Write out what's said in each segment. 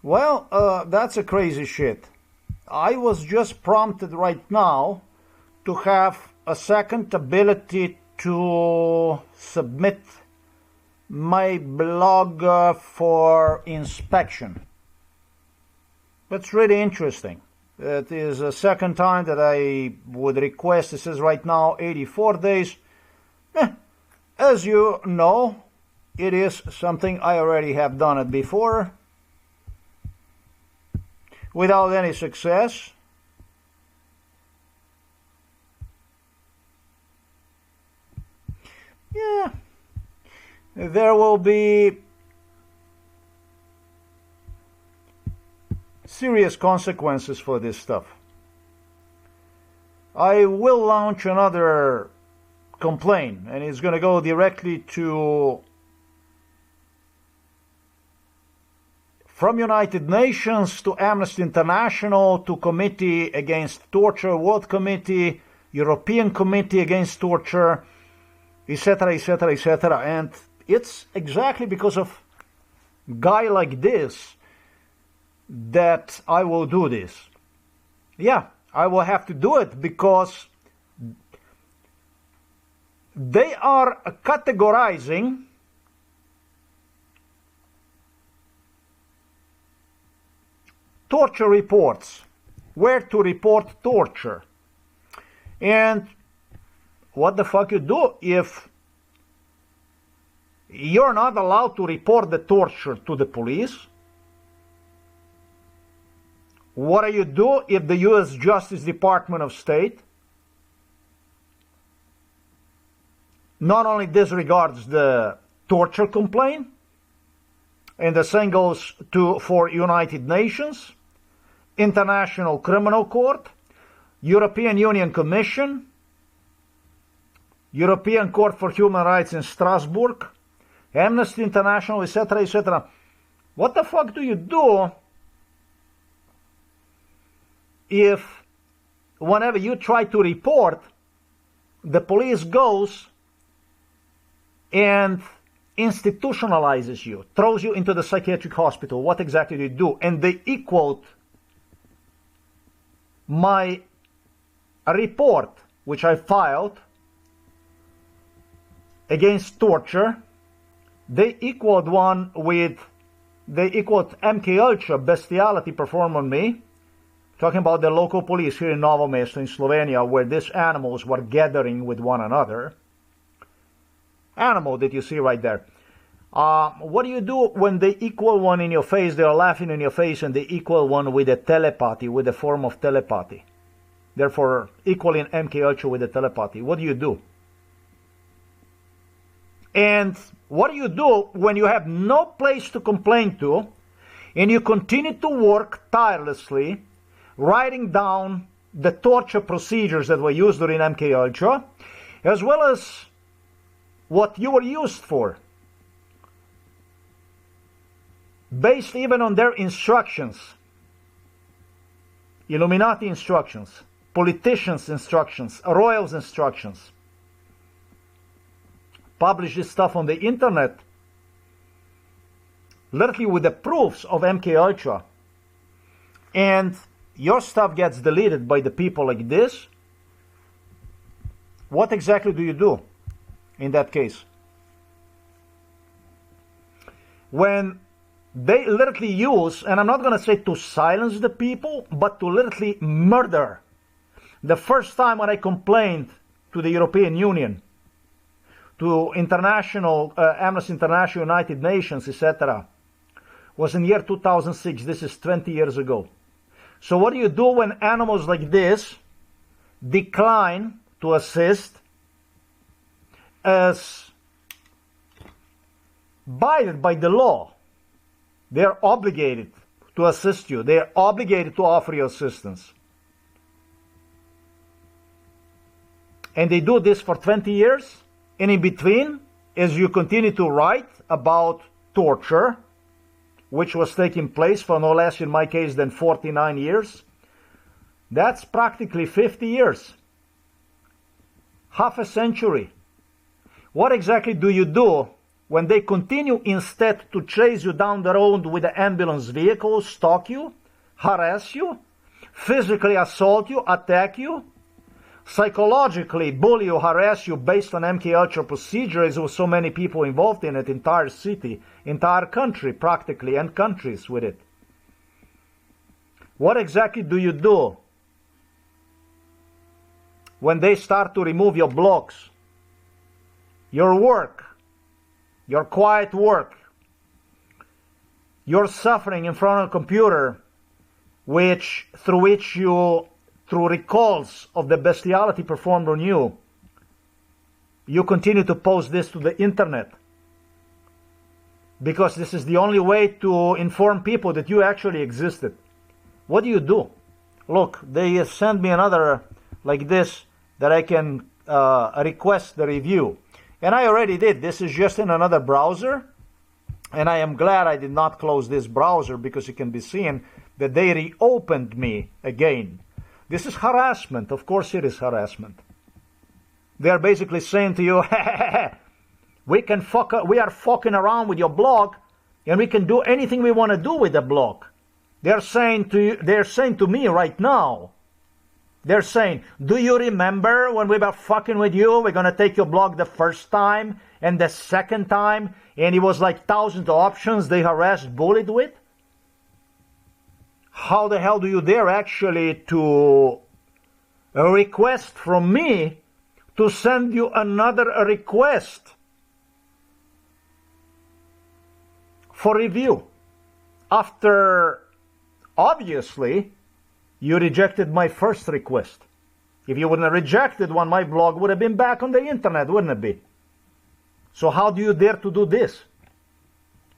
Well, that's a crazy shit. I was just prompted right now to have a second ability to submit my blog for inspection. That's really interesting. It is a second time that I would request. It says right now 84 days. As you know, it is something I already have done it before without any success. Yeah, there will be serious consequences for this stuff. I will launch another complaint, and it's going to go directly to from United Nations to Amnesty International to Committee Against Torture, World Committee, European Committee Against Torture, etc., etc., etc. And it's exactly because of a guy like this that I will do this. Yeah, I will have to do it because they are categorizing torture reports, where to report torture. And what the fuck you do if you're not allowed to report the torture to the police? What do you do if the U.S. Justice Department of State not only disregards the torture complaint, and the same goes for United Nations, International Criminal Court, European Union Commission, European Court for Human Rights in Strasbourg, Amnesty International, etc., etc. What the fuck do you do if whenever you try to report, the police goes and institutionalizes you, throws you into the psychiatric hospital? What exactly do you do? And they equate my report, which I filed against torture, they equaled MK Ultra bestiality performed on me, talking about the local police here in Novo Mesto in Slovenia, where these animals were gathering with one another. Animal that you see right there. What do you do when they equal one in your face? They are laughing in your face, and they equal one with a telepathy, with a form of telepathy. Therefore, equaling MK Ultra with a telepathy. What do you do? And what do you do when you have no place to complain to, and you continue to work tirelessly, writing down the torture procedures that were used during MK Ultra, as well as what you were used for, based even on their instructions, Illuminati instructions, politicians' instructions, royals' instructions. Publish this stuff on the internet, literally with the proofs of MK Ultra, and your stuff gets deleted by the people like this. What exactly do you do in that case? When they literally use, and I'm not going to say to silence the people, but to literally murder. The first time when I complained to the European Union, to international, Amnesty International, United Nations, etc., was in year 2006. This is 20 years ago. So what do you do when animals like this decline to assist as abided by the law? They are obligated to assist you. They are obligated to offer you assistance. And they do this for 20 years. And in between, as you continue to write about torture, which was taking place for no less, in my case, than 49 years, that's practically 50 years. Half a century. What exactly do you do when they continue instead to chase you down the road with the ambulance vehicle, stalk you, harass you, physically assault you, attack you, psychologically bully you, harass you based on MK Ultra procedures with so many people involved in it, entire city, entire country practically, and countries with it. What exactly do you do when they start to remove your blogs, your work, your quiet work, your suffering in front of a computer, through recalls of the bestiality performed on you, you continue to post this to the internet because this is the only way to inform people that you actually existed. What do you do? Look, they sent me another like this that I can request the review. And I already did. This is just in another browser. And I am glad I did not close this browser because it can be seen that they reopened me again. This is harassment. Of course it is harassment. They are basically saying to you, we are fucking around with your blog and we can do anything we want to do with the blog. They're saying to me right now, they're saying, do you remember when we were fucking with you? We're going to take your blog the first time and the second time, and it was like thousands of options they harassed, bullied with? How the hell do you dare actually to request from me to send you another request for review after obviously you rejected my first request? If you wouldn't have rejected one, my blog would have been back on the internet, wouldn't it be? So how do you dare to do this?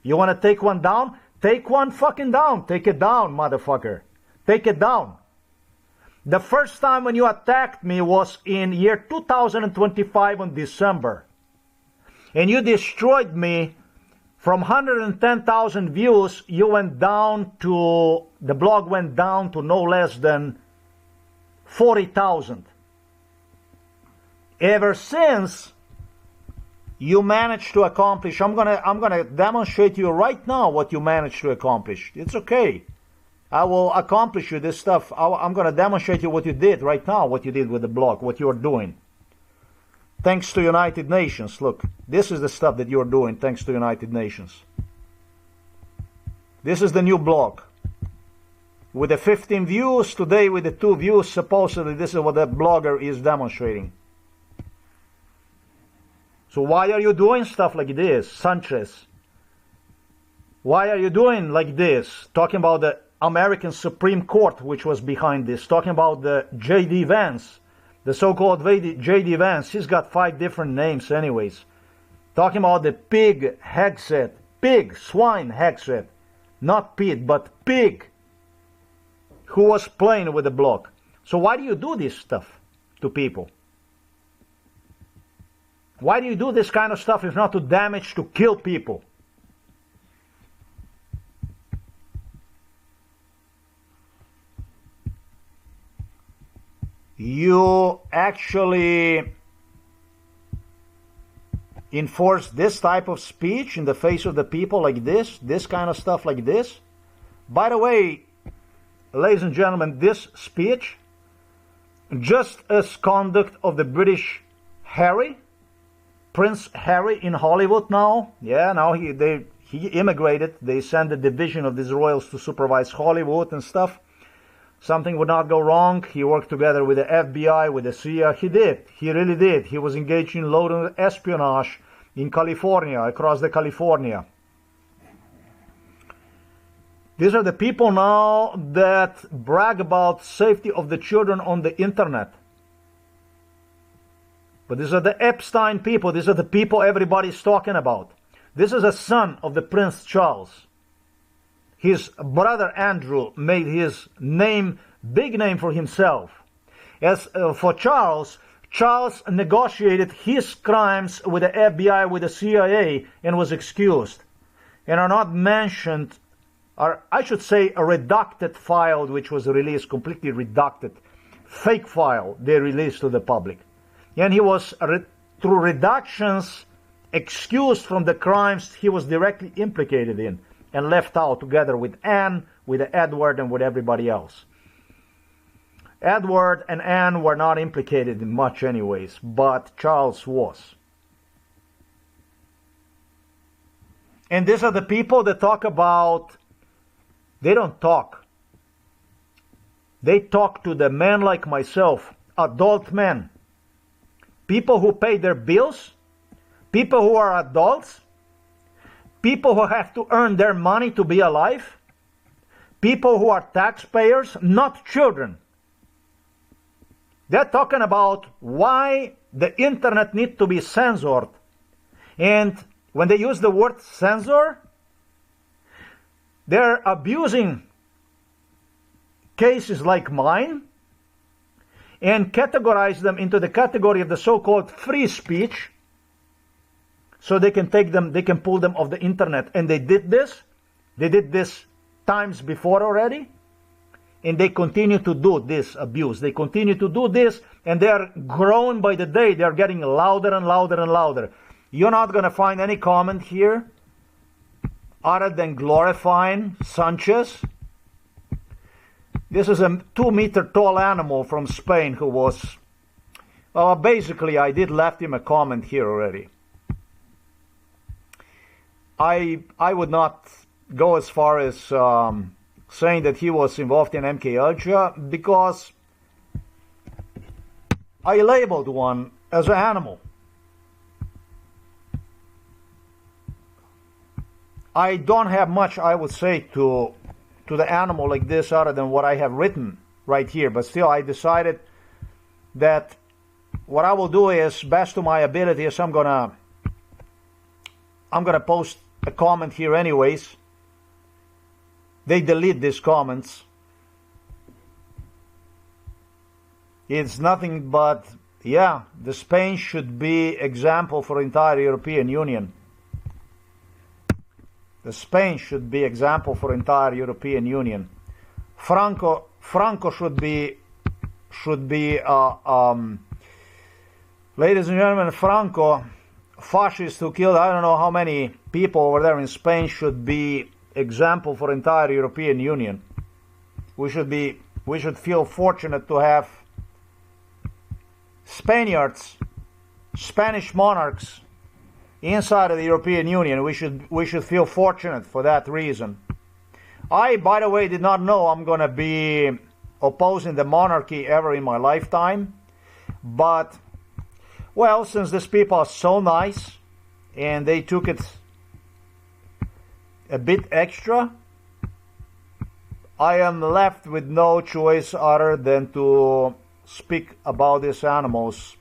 You want to take one down? Take one fucking down. Take it down, motherfucker. Take it down. The first time when you attacked me was in year 2025 in December. And you destroyed me. From 110,000 views, the blog went down to no less than 40,000. Ever since, you managed to accomplish, I'm gonna demonstrate to you right now what you managed to accomplish. It's okay. I will accomplish you this stuff. I'm gonna demonstrate you what you did right now, what you did with the blog, what you're doing. Thanks to United Nations. Look, this is the stuff that you're doing thanks to United Nations. This is the new blog. With the 15 views, today with the 2 views, supposedly this is what the blogger is demonstrating. So why are you doing stuff like this, Sanchez? Why are you doing like this? Talking about the American Supreme Court, which was behind this. Talking about the J.D. Vance. The so-called J.D. Vance, he's got 5 different names anyways. Talking about the pig Hexet, swine Hexet, not Pete, but pig, who was playing with the blog. So why do you do this stuff to people? Why do you do this kind of stuff if not to damage, to kill people? You actually enforce this type of speech in the face of the people like this kind of stuff like this. By the way, ladies and gentlemen, this speech, just as conduct of the British Harry, Prince Harry in Hollywood now, now he immigrated, they sent a division of these royals to supervise Hollywood and stuff. Something would not go wrong. He worked together with the FBI, with the CIA. He did. He really did. He was engaged in loaded espionage in California, across the California. These are the people now that brag about safety of the children on the internet. But these are the Epstein people. These are the people everybody's talking about. This is a son of the Prince Charles. His brother Andrew made his name, big name for himself. As for Charles, Charles negotiated his crimes with the FBI, with the CIA, and was excused. And are not mentioned, or I should say a redacted file which was released, completely redacted, fake file they released to the public. And he was, through reductions excused from the crimes he was directly implicated in and left out together with Anne, with Edward, and with everybody else. Edward and Anne were not implicated in much anyways, but Charles was. And these are the people that talk about, they don't talk. They talk to the men like myself, adult men. People who pay their bills, people who are adults, people who have to earn their money to be alive, people who are taxpayers, not children. They're talking about why the internet needs to be censored. And when they use the word censor, they're abusing cases like mine and categorize them into the category of the so-called free speech, so they can take them, they can pull them off the internet. And they did this times before already, and they continue to do this abuse. They continue to do this, and they are growing by the day. They are getting louder and louder and louder. You're not going to find any comment here other than glorifying Sanchez. This is a 2-meter tall animal from Spain who was, basically I did left him a comment here already. I would not go as far as saying that he was involved in MK Ultra, because I labeled one as an animal. I don't have much, I would say, to the animal like this other than what I have written right here. But still, I decided that what I will do is, best to my ability, is I'm gonna post a comment here anyways. They delete these comments. It's nothing but, yeah, the Spain should be example for entire European Union. The Spain should be example for entire European Union. Franco should be, ladies and gentlemen, Franco, fascist who killed I don't know how many people over there in Spain, should be example for entire European Union. We should feel fortunate to have Spaniards, Spanish monarchs inside of the European Union. We should feel fortunate for that reason. I, by the way, did not know I'm going to be opposing the monarchy ever in my lifetime. But, well, since these people are so nice and they took it a bit extra, I am left with no choice other than to speak about these animals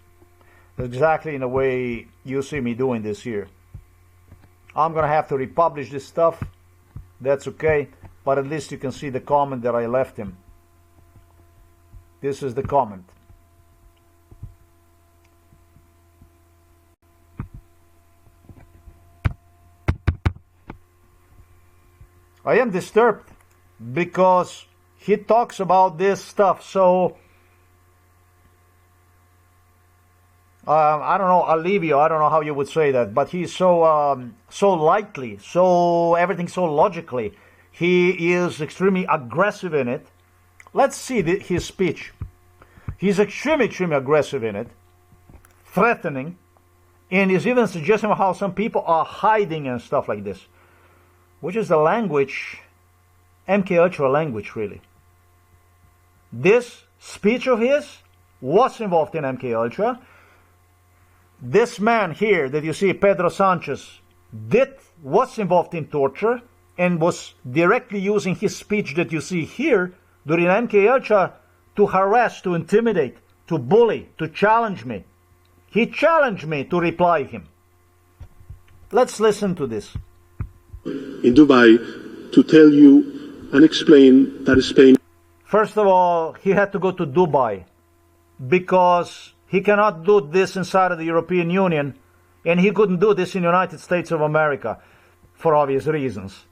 exactly in the way you see me doing this here. I'm gonna have to republish this stuff. That's okay, but at least you can see the comment that I left him. This is the comment. I am disturbed because he talks about this stuff so I don't know, Alivio, I don't know how you would say that, but he's so so lightly, so everything so logically. He is extremely aggressive in it. Let's see his speech. He's extremely aggressive in it, threatening, and he's even suggesting how some people are hiding and stuff like this, which is the language, MK Ultra language, really. This speech of his was involved in MK Ultra. This man here that you see, Pedro Sánchez, was involved in torture and was directly using his speech that you see here during MK Ultra to harass, to intimidate, to bully, to challenge me. He challenged me to reply him. Let's listen to this. In Dubai to tell you and explain that Spain... First of all, he had to go to Dubai because he cannot do this inside of the European Union, and he couldn't do this in the United States of America for obvious reasons.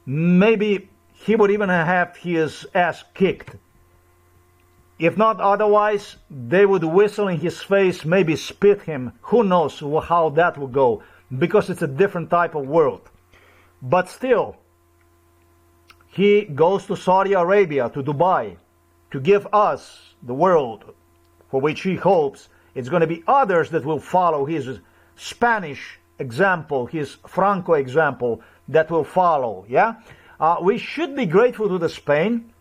Maybe he would even have his ass kicked. If not otherwise, they would whistle in his face, maybe spit him. Who knows how that would go. because it's a different type of world. But still, he goes to Saudi Arabia, to Dubai, to give us the world for which he hopes it's going to be others that will follow his Spanish example, his Franco example that will follow. Yeah, we should be grateful to the Spain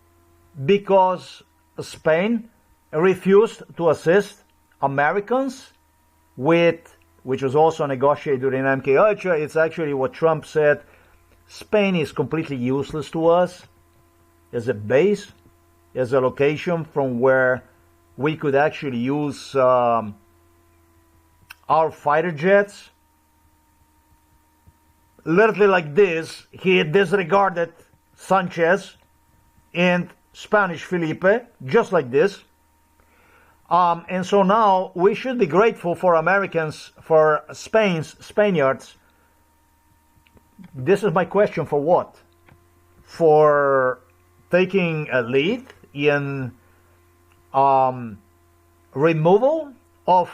because Spain refused to assist Americans with, which was also negotiated during MK Ultra. It's actually what Trump said. Spain is completely useless to us as a base, as a location from where we could actually use our fighter jets. Literally like this, he disregarded Sanchez and Spanish Felipe, just like this. And so now we should be grateful for Americans, for Spaniards. This is my question: for what? For taking a lead in removal of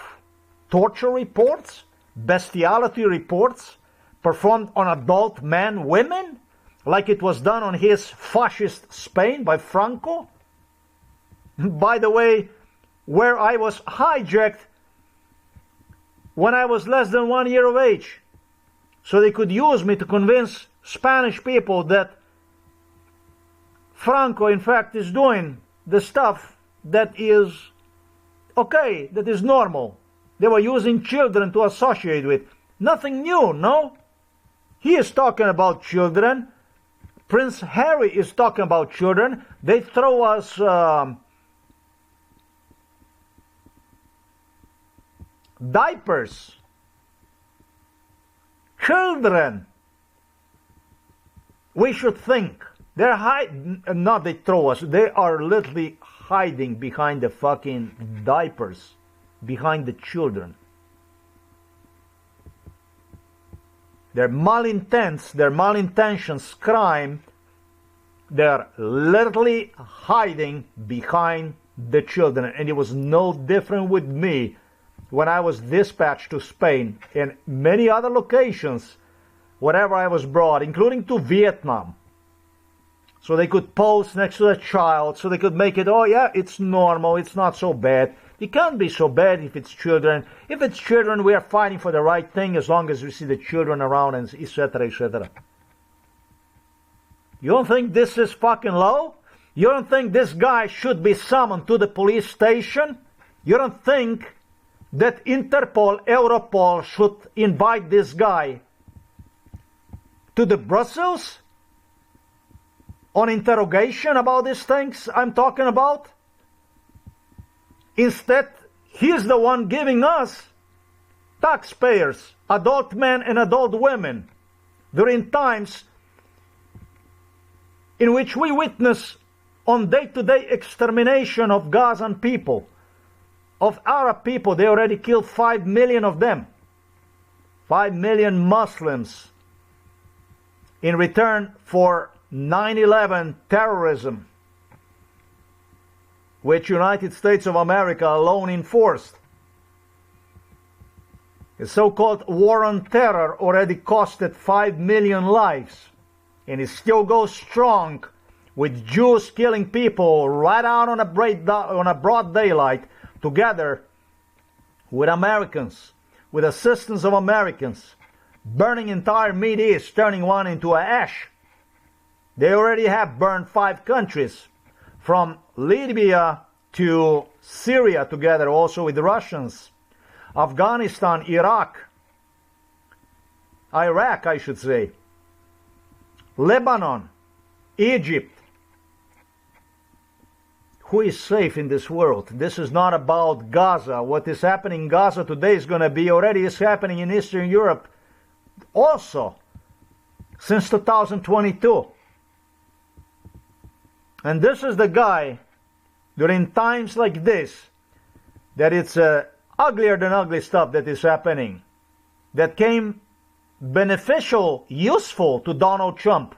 torture reports, bestiality reports performed on adult men, women, like it was done on his fascist Spain by Franco? By the way, where I was hijacked when I was less than 1 year of age. So they could use me to convince Spanish people that Franco, in fact, is doing the stuff that is okay, that is normal. They were using children to associate with. Nothing new, no? He is talking about children. Prince Harry is talking about children. They throw us diapers. Children. We should think. They're not they throw us. They are literally hiding behind the fucking diapers. Behind the children. Their malintents, their malintentions crime, they're literally hiding behind the children. And it was no different with me when I was dispatched to Spain and many other locations, wherever I was brought, including to Vietnam. So they could pose next to the child, so they could make it, oh yeah, it's normal, it's not so bad. It can't be so bad if it's children. If it's children, we are fighting for the right thing as long as we see the children around, and etc., etc. You don't think this is fucking low? You don't think this guy should be summoned to the police station? You don't think that Interpol, Europol should invite this guy to the Brussels on interrogation about these things I'm talking about? Instead, he's the one giving us, taxpayers, adult men and adult women, during times in which we witness on day-to-day extermination of Gazan people, of Arab people. They already killed 5 million of them. 5 million Muslims in return for 9/11 terrorism, which United States of America alone enforced. The so-called war on terror already costed 5 million lives, and it still goes strong with Jews killing people right out on a broad daylight, together with Americans, with assistance of Americans, burning entire Middle East, turning one into ash. They already have burned 5 countries, from Libya to Syria, together also with the Russians, Afghanistan, Iraq, I should say, Lebanon, Egypt. Who is safe in this world? This is not about Gaza. What is happening in Gaza today is going to be already is happening in Eastern Europe also since 2022. And this is the guy, during times like this, that it's uglier than ugly stuff that is happening, that came beneficial, useful to Donald Trump.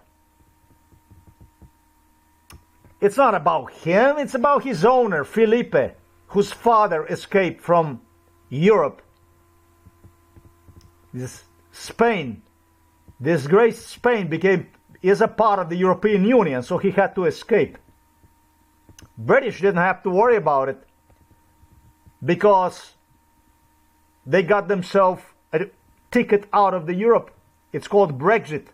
It's not about him, it's about his owner, Filipe, whose father escaped from Europe. This Spain, disgraced Spain, is a part of the European Union, so he had to escape. British didn't have to worry about it because they got themselves a ticket out of the Europe. It's called Brexit.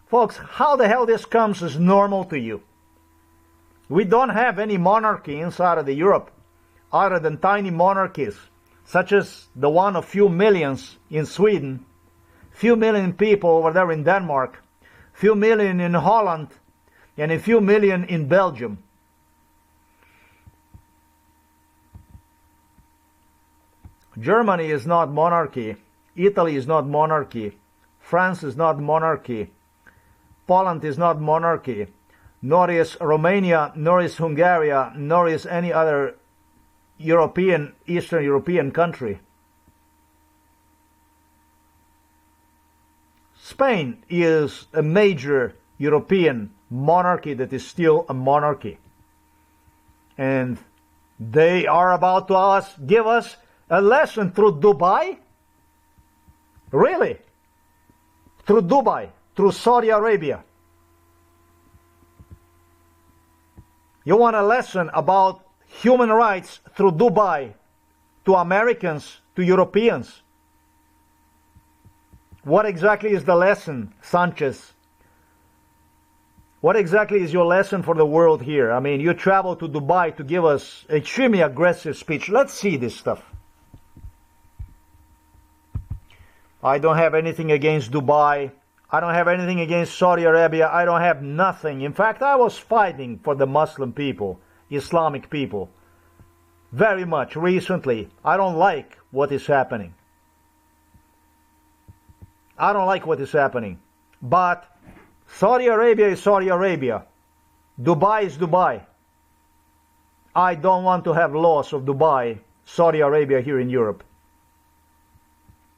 Folks, how the hell this comes is normal to you? We don't have any monarchy inside of the Europe other than tiny monarchies, such as the one of few millions in Sweden, few million people over there in Denmark, few million in Holland, and a few million in Belgium. Germany is not monarchy. Italy is not monarchy. France is not monarchy. Poland is not monarchy. Nor is Romania, nor is Hungary, nor is any other Eastern European country. Spain is a major European monarchy that is still a monarchy. And they are about to give us a lesson through Dubai? Really? Through Dubai, through Saudi Arabia. You want a lesson about human rights through Dubai to Americans, to Europeans? What exactly is the lesson, Sanchez? What exactly is your lesson for the world here? I mean, you travel to Dubai to give us extremely aggressive speech. Let's see this stuff. I don't have anything against Dubai. I don't have anything against Saudi Arabia. I don't have nothing. In fact, I was fighting for the Muslim people, Islamic people, very much recently. I don't like what is happening. I don't like what is happening. But Saudi Arabia is Saudi Arabia. Dubai is Dubai. I don't want to have laws of Dubai, Saudi Arabia here in Europe.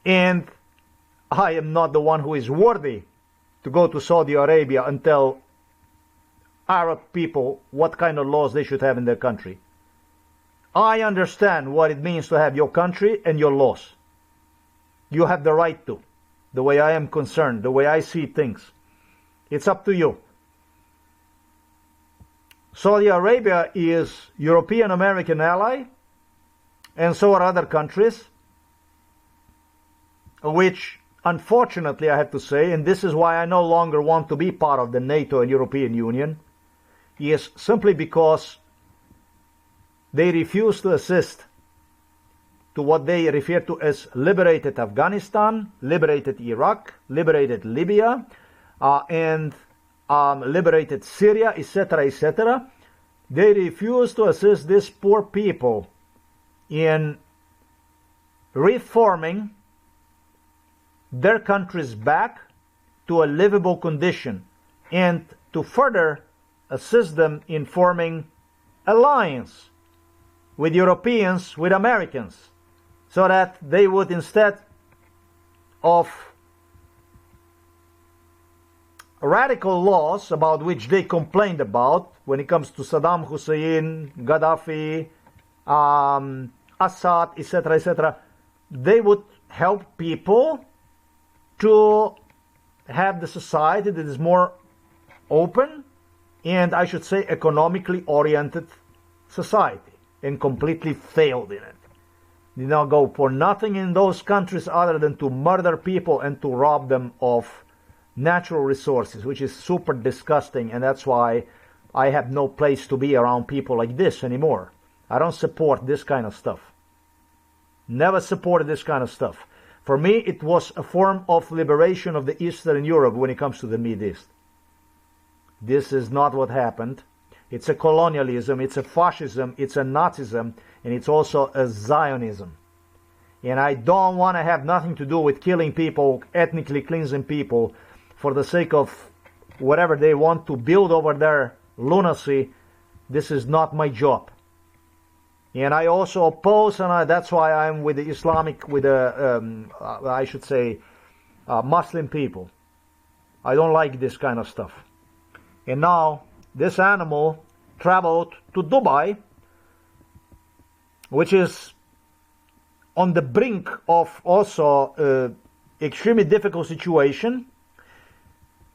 And I am not the one who is worthy to go to Saudi Arabia and tell Arab people what kind of laws they should have in their country. I understand what it means to have your country and your laws. You have the right to, the way I am concerned, the way I see things. It's up to you. Saudi Arabia is European American ally, and so are other countries, which unfortunately I have to say, and this is why I no longer want to be part of the NATO and European Union, is simply because they refuse to assist to what they refer to as liberated Afghanistan, liberated Iraq, liberated Libya, and liberated Syria, etc., etc. They refuse to assist these poor people in reforming their countries back to a livable condition and to further assist them in forming alliance with Europeans, with Americans, so that they would, instead of radical laws about which they complained about when it comes to Saddam Hussein, Gaddafi, Assad, etc., etc., they would help people to have the society that is more open and, I should say, economically oriented society, and completely failed in it. Did not go for nothing in those countries other than to murder people and to rob them of natural resources, which is super disgusting, and that's why I have no place to be around people like this anymore. I don't support this kind of stuff. Never supported this kind of stuff. For me, it was a form of liberation of the Eastern Europe when it comes to the Middle East. This is not what happened. It's a colonialism, it's a fascism, it's a Nazism, and it's also a Zionism. And I don't want to have nothing to do with killing people, ethnically cleansing people, for the sake of whatever they want to build over their lunacy. This is not my job. And I also oppose, and that's why I'm with the Islamic, with the, I should say, Muslim people. I don't like this kind of stuff. And now, this animal traveled to Dubai, which is on the brink of also extremely difficult situation.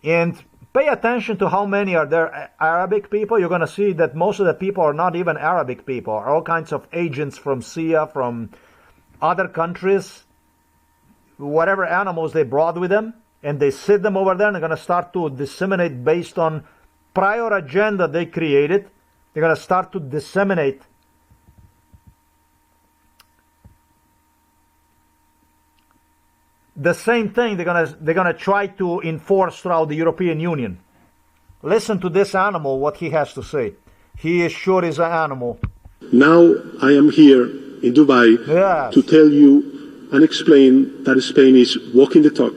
And pay attention to how many are there Arabic people. You're going to see that most of the people are not even Arabic people. Are all kinds of agents from SIA, from other countries, whatever animals they brought with them, and they sit them over there and they're going to start to disseminate based on prior agenda they created. They're going to start to disseminate the same thing they're gonna try to enforce throughout the European Union. Listen to this animal, what he has to say. He is sure is an animal. Now I am here in Dubai to tell you and explain that Spain is walking the talk.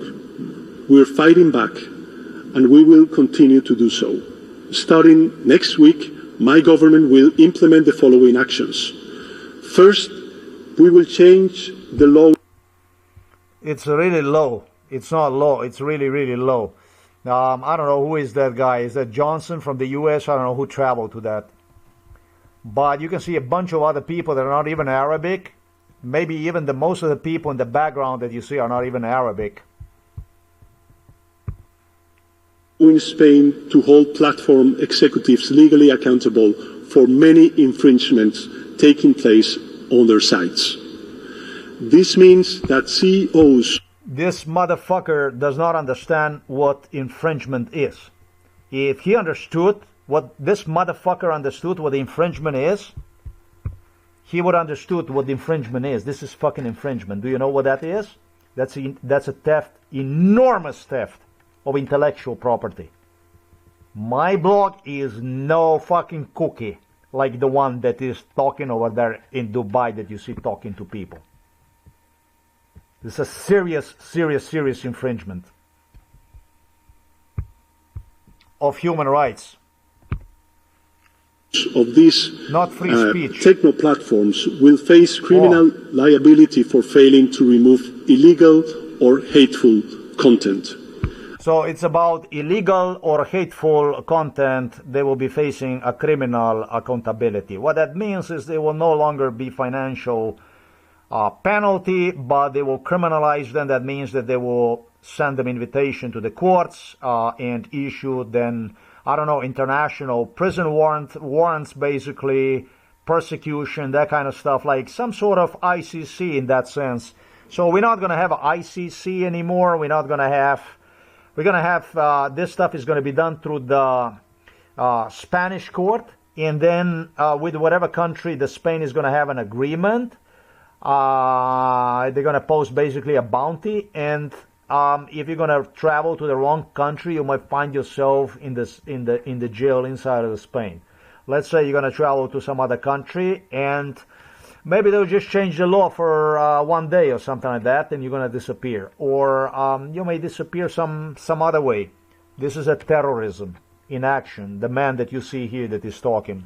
We're fighting back, and we will continue to do so. Starting next week, my government will implement the following actions. First, we will change the law. It's really low. It's not low. It's really, really low. I don't know who is that guy. Is that Johnson from the U.S.? I don't know who traveled to that. But you can see a bunch of other people that are not even Arabic. Maybe even most of the people in the background that you see are not even Arabic. In Spain to hold platform executives legally accountable for many infringements taking place on their sites. This means that CEOs... This motherfucker does not understand what infringement is. If he understood what this motherfucker understood what the infringement is, he would understood what the infringement is. This is fucking infringement. Do you know what that is? That's a theft, enormous theft of intellectual property. My blog is no fucking cookie like the one that is talking over there in Dubai that you see talking to people. This is a serious, serious, serious infringement of human rights. Of these not free speech. Techno platforms will face criminal liability for failing to remove illegal or hateful content. So it's about illegal or hateful content. They will be facing a criminal accountability. What that means is they will no longer be financial penalty, but they will criminalize them. That means that they will send them invitation to the courts and issue then, I don't know, international prison warrants, basically, persecution, that kind of stuff, like some sort of ICC in that sense. So we're not going to have an ICC anymore. We're going to have, this stuff is going to be done through the Spanish court, and then with whatever country the Spain is going to have an agreement. They're going to post basically a bounty, and if you're going to travel to the wrong country, you might find yourself in the jail inside of Spain. Let's say you're going to travel to some other country, and maybe they'll just change the law for 1 day or something like that, and you're going to disappear. Or you may disappear some other way. This is a terrorism in action, the man that you see here that is talking.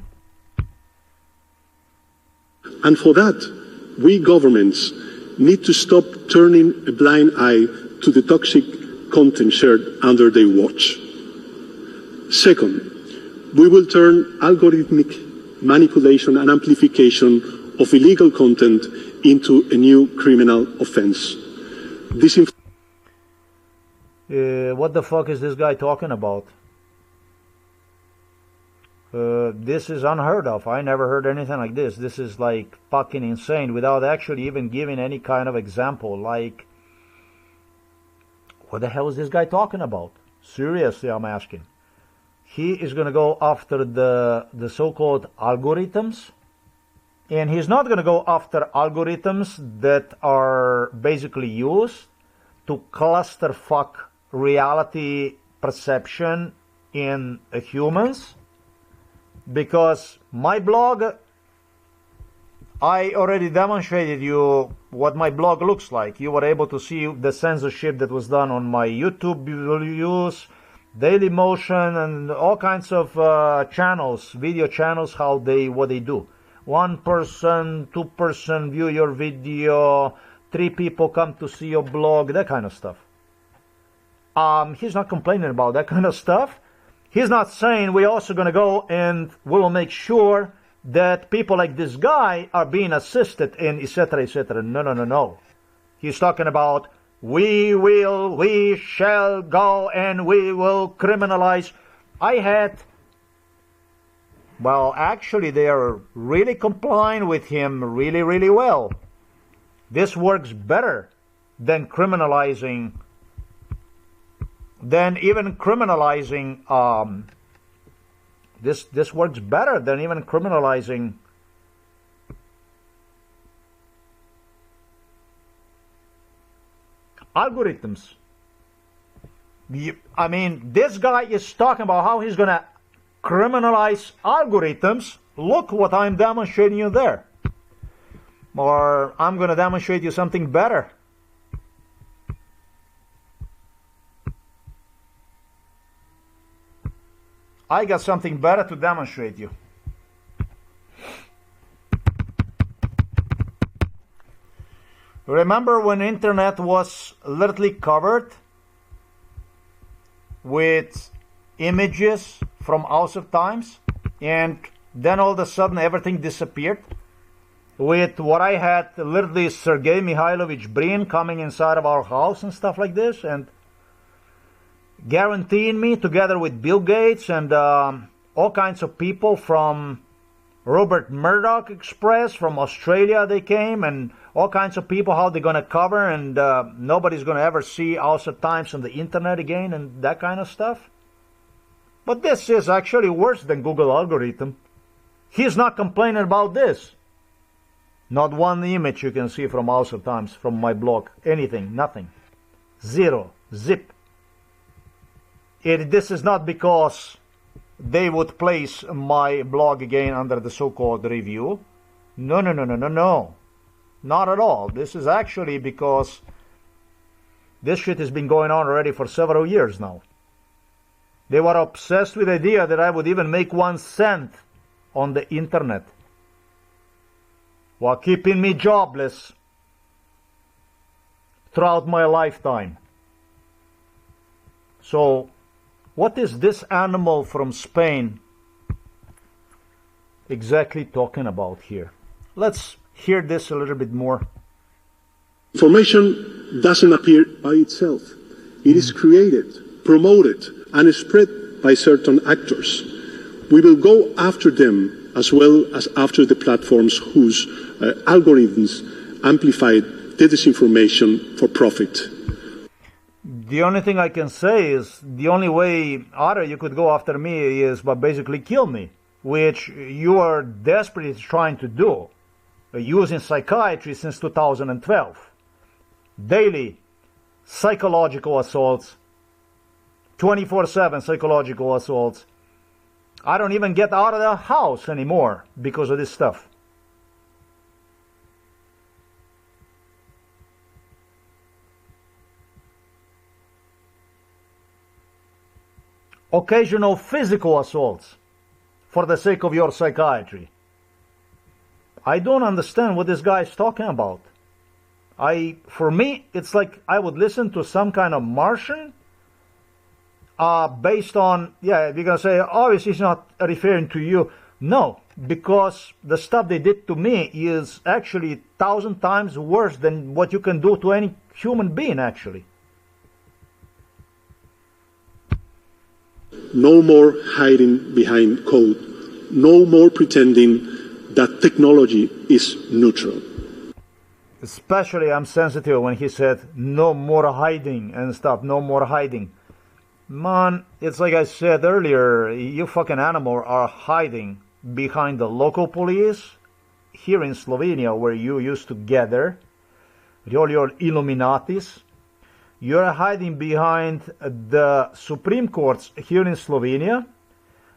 And for that, we governments need to stop turning a blind eye to the toxic content shared under their watch. Second, we will turn algorithmic manipulation and amplification of illegal content into a new criminal offense. What the fuck is this guy talking about? This is unheard of. I never heard anything like this. This is like fucking insane without actually even giving any kind of example. Like, what the hell is this guy talking about? Seriously, I'm asking. He is going to go after the so-called algorithms, and he's not going to go after algorithms that are basically used to clusterfuck reality perception in humans. Because my blog, I already demonstrated you what my blog looks like. You were able to see the censorship that was done on my YouTube views, Daily Motion, and all kinds of channels, video channels, what they do. 1 person, 2 person view your video, 3 people come to see your blog, that kind of stuff. He's not complaining about that kind of stuff. He's not saying we're also going to go and we will make sure that people like this guy are being assisted in etc., etc. No. He's talking about we shall go and we will criminalize. Well, actually, they are really complying with him really, really well. This works better than criminalizing, this works better than even criminalizing algorithms. I mean, this guy is talking about how he's going to criminalize algorithms. Look what I'm demonstrating you there. Or I'm going to demonstrate you something better. I got something better to demonstrate you. Remember when internet was literally covered with images from House of Times, and then all of a sudden everything disappeared? With what I had, literally Sergei Mikhailovich Brin coming inside of our house and stuff like this, and guaranteeing me, together with Bill Gates and all kinds of people from Robert Murdoch Express, from Australia they came, and all kinds of people, how they're going to cover, and nobody's going to ever see House of Times on the internet again, and that kind of stuff. But this is actually worse than Google algorithm. He's not complaining about this. Not one image you can see from House of Times, from my blog. Anything, nothing. Zero, zip. This is not because they would place my blog again under the so-called review. No. Not at all. This is actually because this shit has been going on already for several years now. They were obsessed with the idea that I would even make 1 cent on the internet, while keeping me jobless throughout my lifetime. So, what is this animal from Spain exactly talking about here? Let's hear this a little bit more. Information doesn't appear by itself. It is created, promoted, and spread by certain actors. We will go after them as well as after the platforms whose algorithms amplify the disinformation for profit. The only thing I can say is the only way either you could go after me is by basically kill me, which you are desperately trying to do, using psychiatry since 2012. Daily psychological assaults, 24/7 psychological assaults. I don't even get out of the house anymore because of this stuff. Occasional physical assaults for the sake of your psychiatry. I don't understand what this guy is talking about. For me, it's like I would listen to some kind of Martian based on, yeah, you're going to say, obviously he's not referring to you. No, because the stuff they did to me is actually 1,000 times worse than what you can do to any human being, actually. No more hiding behind code. No more pretending that technology is neutral. Especially I'm sensitive when he said, no more hiding and stuff, no more hiding. Man, it's like I said earlier, you fucking animal are hiding behind the local police here in Slovenia, where you used to gather, all your Illuminatis. You're hiding behind the Supreme Courts here in Slovenia,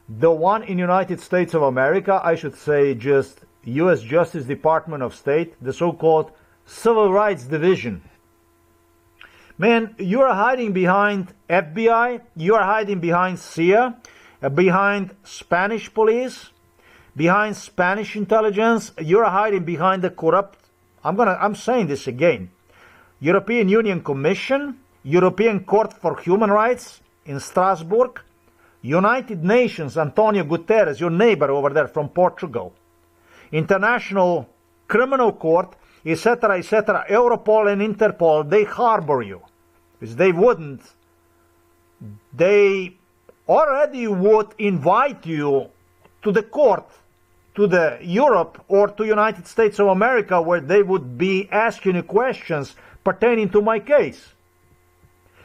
the one in United States of America, I should say just U.S. Justice Department of State, the so-called Civil Rights Division. Man, you are hiding behind FBI, you are hiding behind CIA, behind Spanish police, behind Spanish intelligence, you are hiding behind the corrupt, I'm saying this again, European Union Commission, European Court for Human Rights in Strasbourg, United Nations, Antonio Guterres, your neighbor over there from Portugal, International Criminal Court, etc., etc., Europol and Interpol, they harbor you. Because they wouldn't. They already would invite you to the court, to the Europe or to United States of America, where they would be asking you questions pertaining to my case.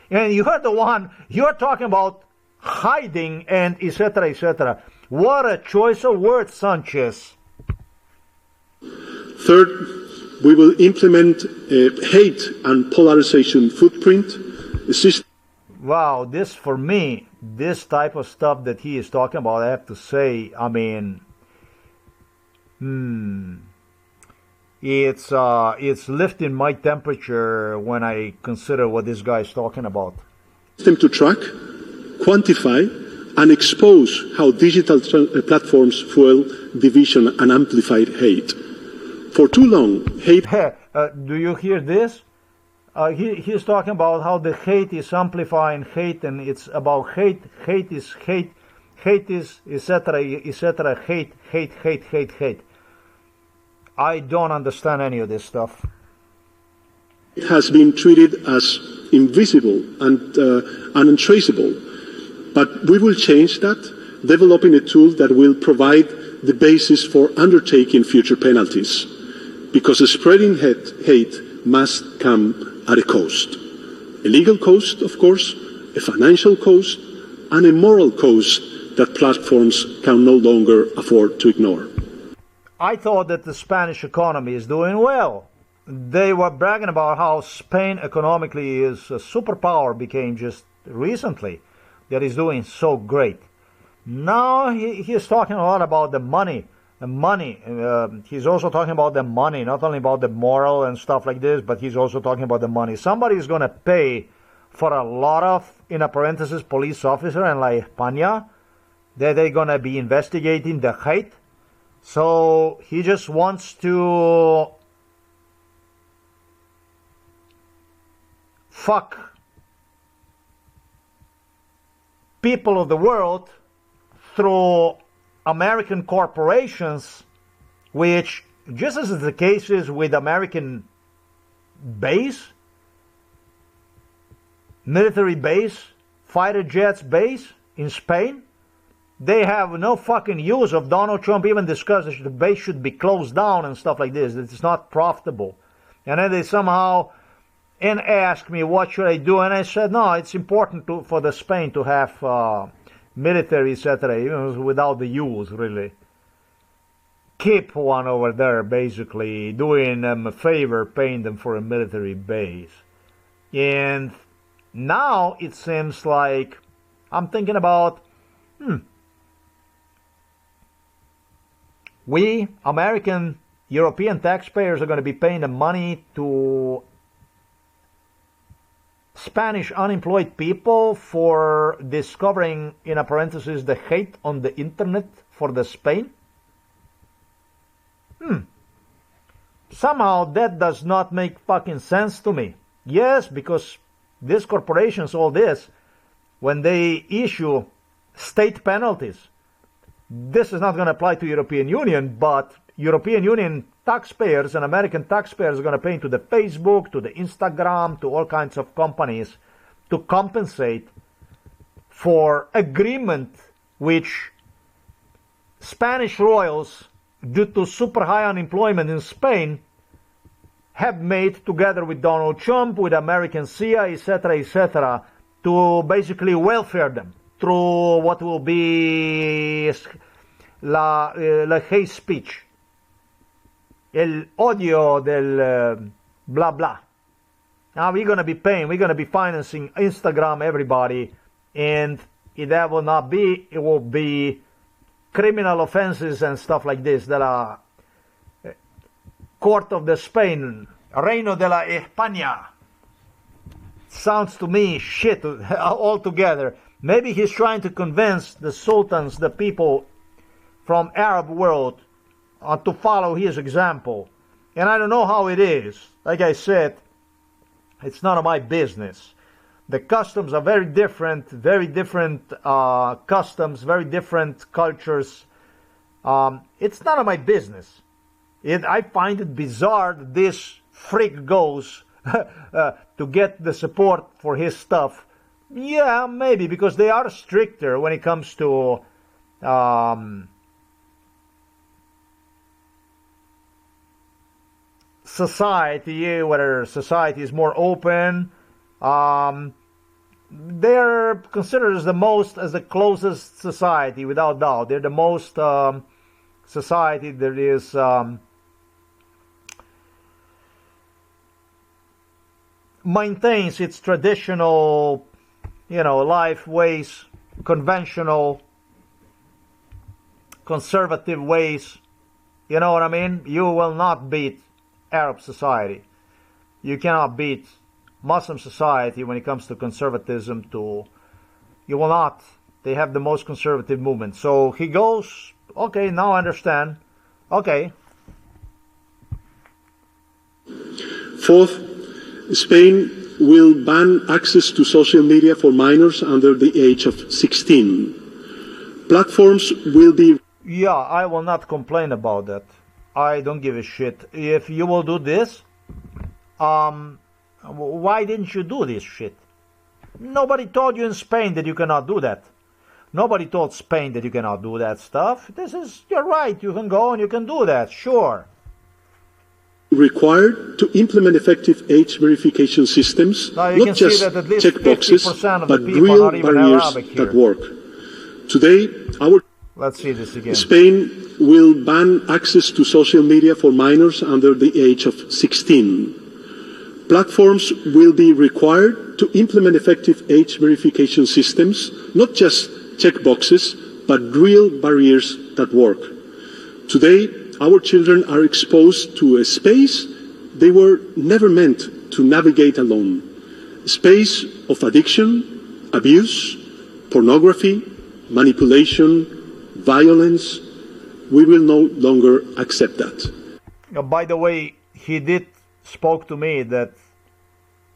And you're the one, you're talking about hiding and etc., etc. What a choice of words, Sanchez. Third, we will implement a hate and polarization footprint system. Wow, this for me, this type of stuff that he is talking about, I have to say, I mean, it's lifting my temperature when I consider what this guy is talking about. System to track, quantify, and expose how digital platforms fuel division and amplified hate. For too long, hate... do you hear this? He's talking about how the hate is amplifying hate, and it's about hate is hate is etc., etc., hate. I don't understand any of this stuff. It has been treated as invisible and untraceable. But we will change that, developing a tool that will provide the basis for undertaking future penalties. Because spreading hate must come at a cost. A legal cost, of course, a financial cost, and a moral cost that platforms can no longer afford to ignore. I thought that the Spanish economy is doing well. They were bragging about how Spain economically is a superpower, became just recently, that is doing so great. Now he's talking a lot about the money. He's also talking about the money, not only about the moral and stuff like this, but he's also talking about the money. Somebody is going to pay for a lot of, in a parenthesis, police officer in La España, that they're going to be investigating the hate. So he just wants to fuck people of the world through American corporations, which, just as the case is with American base, military base, fighter jets base in Spain, they have no fucking use of. Donald Trump even discussed that the base should be closed down and stuff like this. It's not profitable. And then they somehow asked me, what should I do? And I said, no, it's important for the Spain to have military, etc., even without the use, really. Keep one over there, basically, doing them a favor, paying them for a military base. And now it seems like I'm thinking about, we, American, European taxpayers are going to be paying the money to Spanish unemployed people for discovering, in a parenthesis, the hate on the internet for the Spain? Somehow that does not make fucking sense to me. Yes, because these corporations, all this, when they issue state penalties, this is not going to apply to European Union, but European Union taxpayers and American taxpayers are going to pay into the Facebook, to the Instagram, to all kinds of companies to compensate for agreement which Spanish royals, due to super high unemployment in Spain, have made together with Donald Trump, with American CIA, etc., to basically welfare them through what will be la hate speech, el odio del blah blah. Now we're going to be paying, we're going to be financing Instagram, everybody, and that will not be, it will be criminal offenses and stuff like this that are Court of the Spain, Reino de la España. Sounds to me shit altogether. Maybe he's trying to convince the sultans, the people from Arab world, to follow his example. And I don't know how it is. Like I said, it's none of my business. The customs are very different customs, very different cultures. It's none of my business. I find it bizarre that this freak goes to get the support for his stuff. Yeah, maybe, because they are stricter when it comes to society, whether society is more open. They're considered as the closest society, without doubt. They're the most society that is maintains its traditional, life ways, conventional, conservative ways. You know what I mean? You will not beat Arab society. You cannot beat Muslim society when it comes to conservatism. You will not. They have the most conservative movement. So he goes, okay, now I understand. Okay. Fourth, Spain will ban access to social media for minors under the age of 16. Platforms will be... Yeah, I will not complain about that. I don't give a shit. If you will do this, why didn't you do this shit? Nobody told you in Spain that you cannot do that. Nobody told Spain that you cannot do that stuff. You're right, you can go and you can do that, sure. Required to implement effective age verification systems, not just checkboxes, but real barriers that work. Today, Let's see this again. Spain will ban access to social media for minors under the age of 16. Platforms will be required to implement effective age verification systems, not just checkboxes, but real barriers that work. Today, our children are exposed to a space they were never meant to navigate alone. A space of addiction, abuse, pornography, manipulation, violence. We will no longer accept that. By the way, he spoke to me that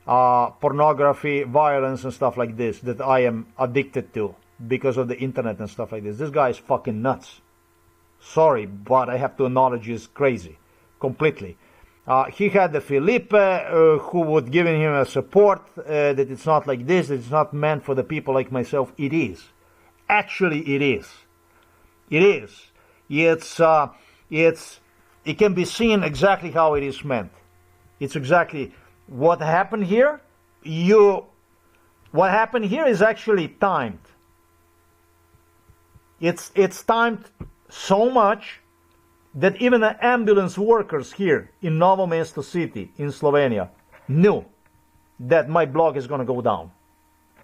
pornography, violence and stuff like this, that I am addicted to because of the internet and stuff like this. This guy is fucking nuts. Sorry, but I have to acknowledge he's crazy. Completely. He had the Filipe who would give him a support that it's not like this, that it's not meant for the people like myself. It is. Actually, it is. It is. It can be seen exactly how it is meant. It's exactly what happened here. What happened here is actually timed. It's timed so much that even the ambulance workers here in Novo Mesto city in Slovenia knew that my blog is going to go down.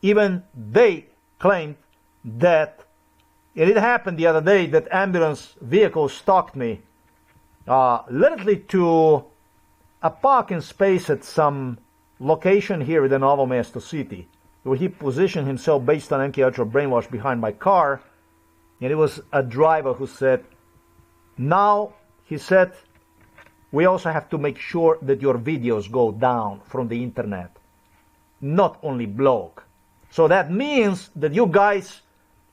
Even they claimed that it happened the other day that ambulance vehicle stalked me literally to a parking space at some location here in the Novo Mesto city, where he positioned himself based on MK Ultra brainwash behind my car. And it was a driver who said, now, he said, we also have to make sure that your videos go down from the internet, not only blog. So that means that you guys,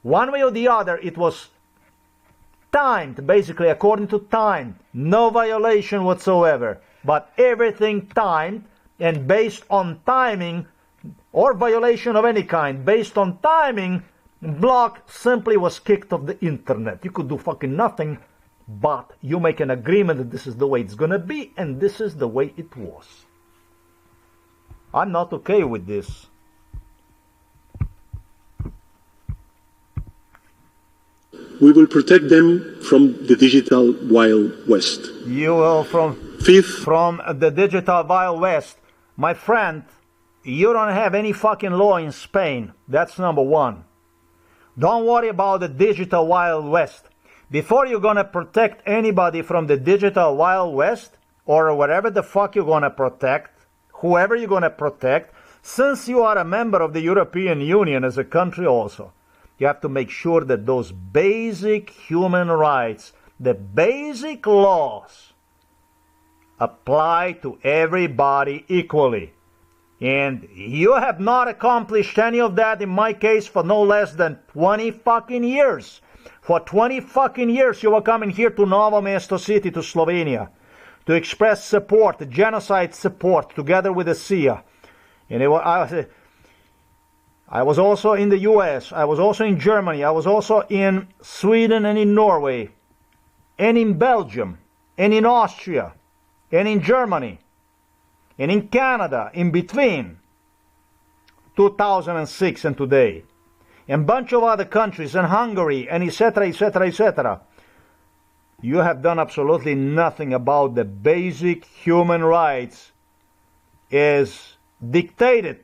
one way or the other, it was timed, basically according to time, no violation whatsoever, but everything timed and based on timing or violation of any kind, based on timing, blog simply was kicked off the internet. You could do fucking nothing, but you make an agreement that this is the way it's gonna be, and this is the way it was. I'm not okay with this. We will protect them from the digital Wild West. You will from the digital Wild West. My friend, you don't have any fucking law in Spain. That's number one. Don't worry about the digital Wild West. Before you're gonna protect anybody from the digital Wild West, or whatever the fuck you're gonna protect, whoever you're gonna protect, since you are a member of the European Union as a country also, you have to make sure that those basic human rights, the basic laws, apply to everybody equally. And you have not accomplished any of that, in my case, for no less than 20 fucking years. For 20 fucking years you were coming here to Novo Mesto city, to Slovenia. to express support, genocide support, together with the CIA. And I was also in the US, I was also in Germany, I was also in Sweden and in Norway, and in Belgium, and in Austria, and in Germany, and in Canada, in between 2006 and today, and a bunch of other countries, and Hungary, and etc., etc., etc. You have done absolutely nothing about the basic human rights as dictated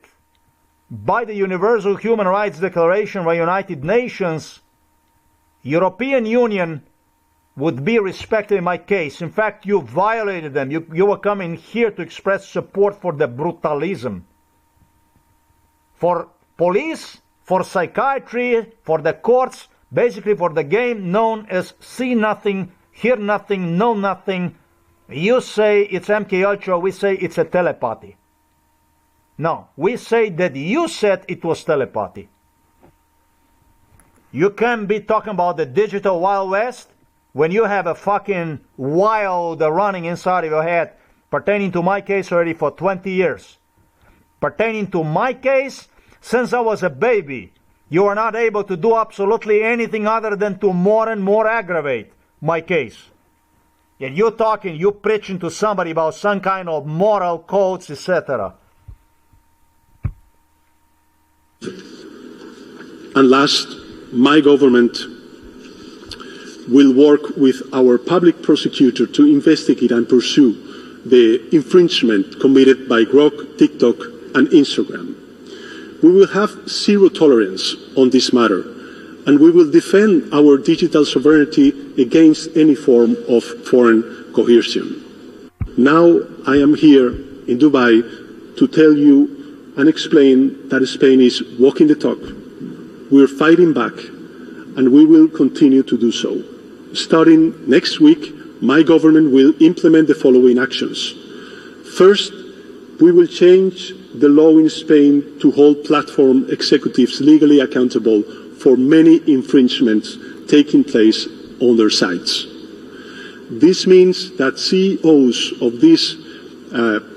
by the Universal Human Rights Declaration by United Nations. European Union would be respected in my case. In fact, you violated them. You were coming here to express support for the brutalism. For police, for psychiatry, for the courts, basically for the game known as see nothing, hear nothing, know nothing. You say it's MK Ultra, we say it's a telepathy. No, we say that you said it was telepathy. You can't be talking about the digital Wild West when you have a fucking wild running inside of your head pertaining to my case already for 20 years. Pertaining to my case, since I was a baby, you are not able to do absolutely anything other than to more and more aggravate my case. And you talking, you preaching to somebody about some kind of moral codes, etc. And last, my government will work with our public prosecutor to investigate and pursue the infringement committed by Grok, TikTok, and Instagram. We will have zero tolerance on this matter, and we will defend our digital sovereignty against any form of foreign coercion. Now I am here in Dubai to tell you and explain that Spain is walking the talk. We are fighting back, and we will continue to do so. Starting next week, my government will implement the following actions. First, we will change the law in Spain to hold platform executives legally accountable for many infringements taking place on their sites. This means that CEOs of these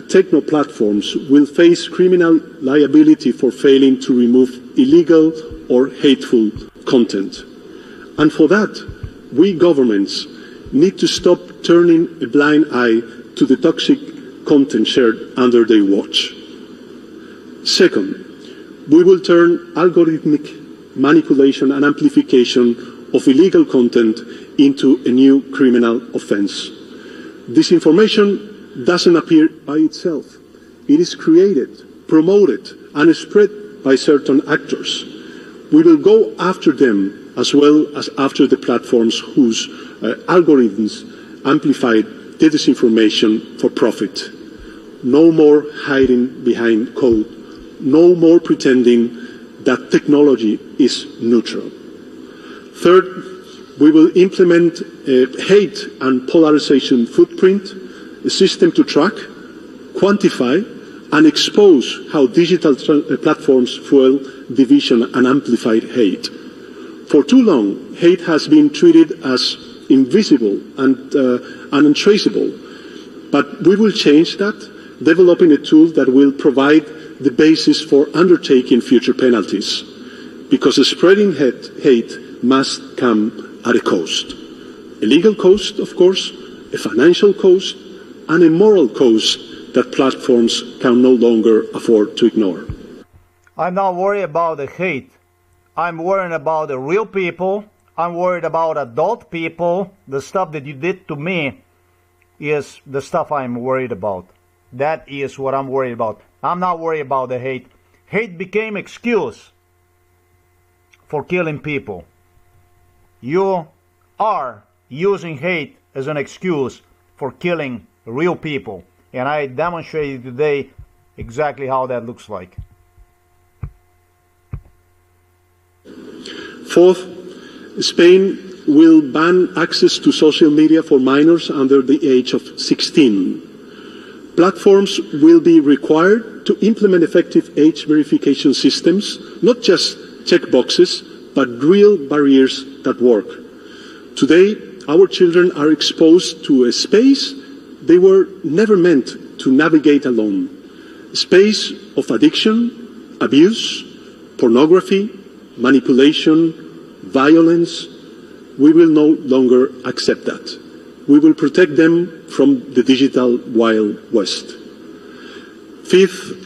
techno platforms will face criminal liability for failing to remove illegal or hateful content. And for that, we governments need to stop turning a blind eye to the toxic content shared under their watch. Second, we will turn algorithmic manipulation and amplification of illegal content into a new criminal offense. Disinformation doesn't appear by itself. It is created, promoted, and spread by certain actors. We will go after them as well as after the platforms whose algorithms amplified the disinformation for profit. No more hiding behind code. No more pretending that technology is neutral. Third, we will implement a hate and polarization footprint, a system to track, quantify, and expose how digital platforms fuel division and amplified hate. For too long, hate has been treated as invisible and untraceable. But we will change that, developing a tool that will provide the basis for undertaking future penalties. Because spreading hate must come at a cost. A legal cost, of course, a financial cost, and a moral cost that platforms can no longer afford to ignore. I'm not worried about the hate. I'm worried about the real people. I'm worried about adult people. The stuff that you did to me is the stuff I'm worried about. That is what I'm worried about. I'm not worried about the hate. Hate became excuse for killing people. You are using hate as an excuse for killing real people. And I demonstrated today exactly how that looks like. Fourth, Spain will ban access to social media for minors under the age of 16. Platforms will be required to implement effective age verification systems, not just checkboxes, but real barriers that work. Today, our children are exposed to a space They were never meant to navigate alone. A space of addiction, abuse, pornography, manipulation, violence. We will no longer accept that. We will protect them from the digital Wild West. Fifth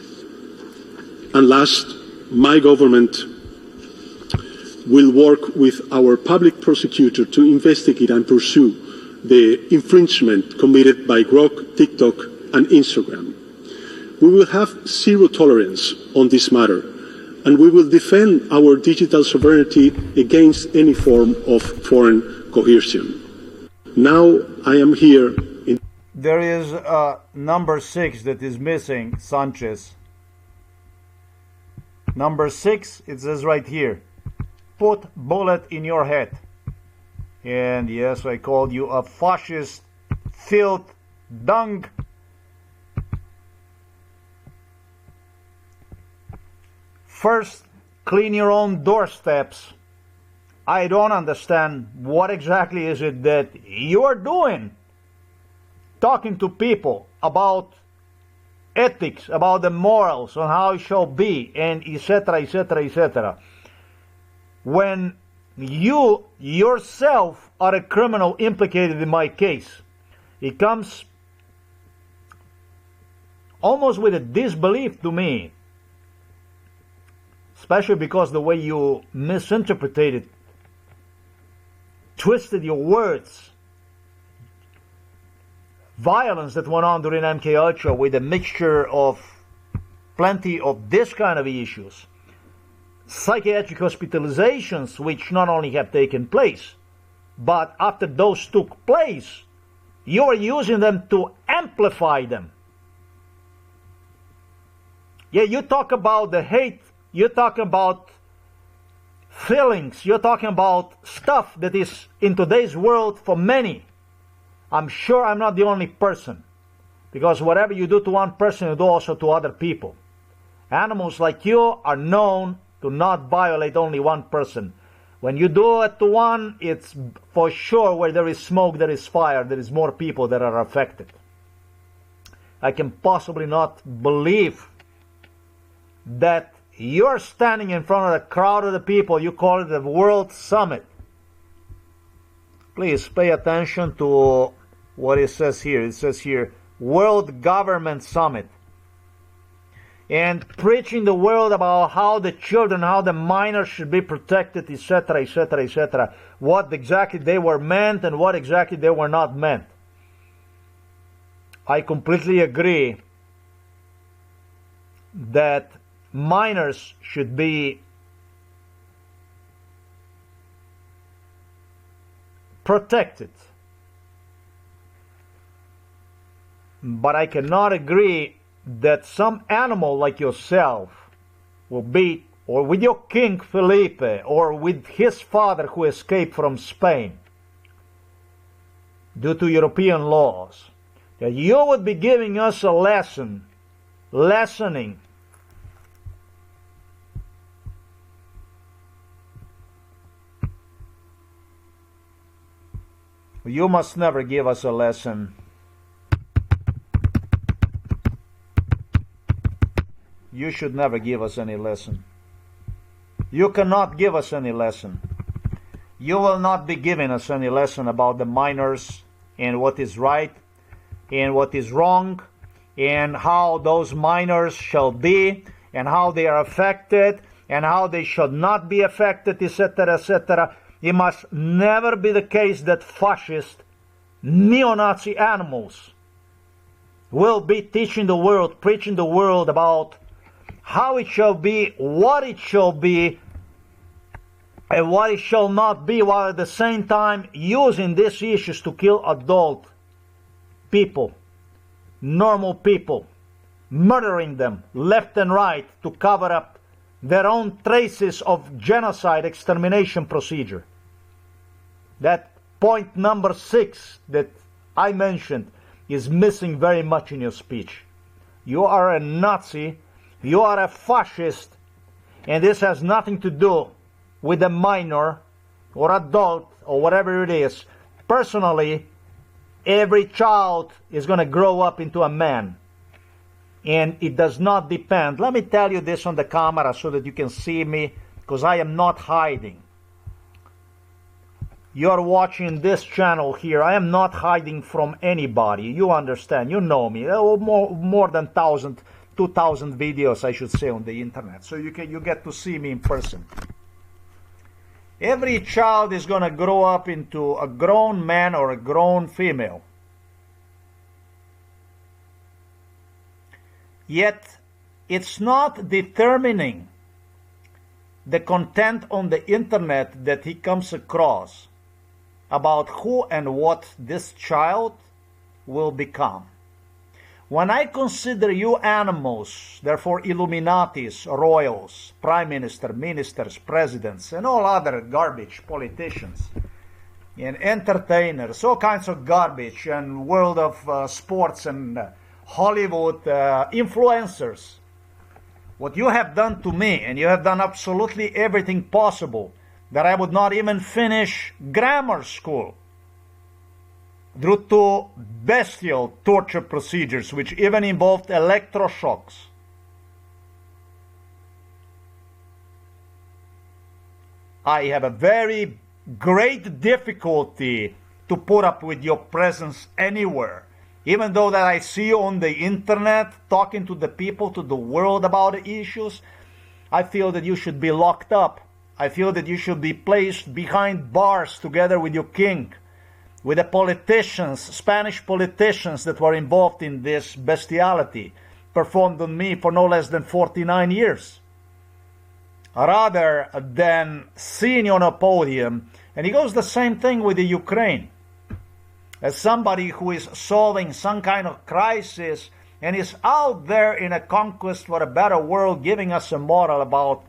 and last, my government will work with our public prosecutor to investigate and pursue the infringement committed by Grok, TikTok, and Instagram. We will have zero tolerance on this matter, and we will defend our digital sovereignty against any form of foreign coercion. Now I am here in... There is number 6 that is missing, Sanchez. Number 6, it says right here, put bullet in your head. And yes, I called you a fascist, filth, dung. First, clean your own doorsteps. I don't understand what exactly is it that you're doing. Talking to people about ethics, about the morals, on how it shall be, and etc., etc., etc. When you yourself are a criminal implicated in my case, it comes almost with a disbelief to me, especially because the way you misinterpreted, twisted your words. Violence that went on during MK Ultra with a mixture of plenty of this kind of issues. Psychiatric hospitalizations which not only have taken place, but after those took place, you are using them to amplify them. Yeah, you talk about the hate, you talk about feelings, you're talking about stuff that is in today's world for many. I'm sure I'm not the only person, because whatever you do to one person, you do also to other people. Animals like you are known to not violate only one person. When you do it to one, it's for sure where there is smoke, there is fire, there is more people that are affected. I can possibly not believe that you're standing in front of a crowd of the people, you call it the World Summit. Please pay attention to what it says here. It says here, World Government Summit. And preaching the world about how the children, how the minors should be protected, etc., etc., etc. What exactly they were meant and what exactly they were not meant. I completely agree that minors should be protected. But I cannot agree that some animal like yourself will be, or with your King Felipe, or with his father who escaped from Spain due to European laws, that you would be giving us a lessoning you must never give us a lesson. You should never give us any lesson. You cannot give us any lesson. You will not be giving us any lesson about the minors and what is right and what is wrong and how those minors shall be and how they are affected and how they should not be affected, etc., etc. It must never be the case that fascist, neo-Nazi animals will be teaching the world, preaching the world about how it shall be, what it shall be, and what it shall not be, while at the same time using these issues to kill adult people, normal people, murdering them left and right to cover up their own traces of genocide extermination procedure. That point number 6 that I mentioned is missing very much in your speech. You are a Nazi, you are a fascist, and this has nothing to do with a minor or adult or whatever it is. Personally, every child is going to grow up into a man. And it does not depend. Let me tell you this on the camera so that you can see me, because I am not hiding. You're watching this channel here. I am not hiding from anybody. You understand. You know me. More than 2,000 videos, I should say, on the internet. So you get to see me in person. Every child is going to grow up into a grown man or a grown female. Yet, it's not determining the content on the internet that he comes across about who and what this child will become. When I consider you animals, therefore Illuminatis, royals, prime minister, ministers, presidents, and all other garbage politicians, and entertainers, all kinds of garbage, and world of sports and Hollywood influencers, what you have done to me, and you have done absolutely everything possible, that I would not even finish grammar school, due to bestial torture procedures, which even involved electroshocks. I have a very great difficulty to put up with your presence anywhere. Even though that I see you on the internet, talking to the people, to the world about the issues, I feel that you should be locked up. I feel that you should be placed behind bars together with your king, with the politicians, Spanish politicians that were involved in this bestiality performed on me for no less than 49 years. Rather than seeing you on a podium, and he goes the same thing with the Ukraine. As somebody who is solving some kind of crisis and is out there in a conquest for a better world, giving us a moral about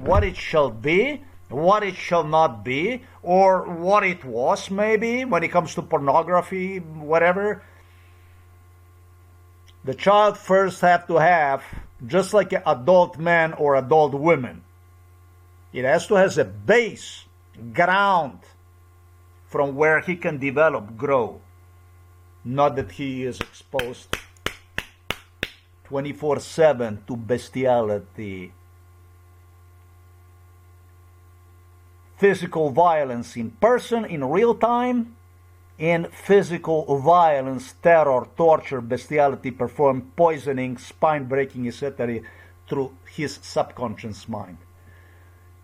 what it shall be, what it shall not be, or what it was maybe when it comes to pornography, whatever. The child first have to have, just like an adult man or adult woman, it has to have a base, ground, from where he can develop, grow. Not that he is exposed 24/7 to bestiality. Physical violence in person, in real time, and physical violence, terror, torture, bestiality performed, poisoning, spine-breaking, etc. through his subconscious mind.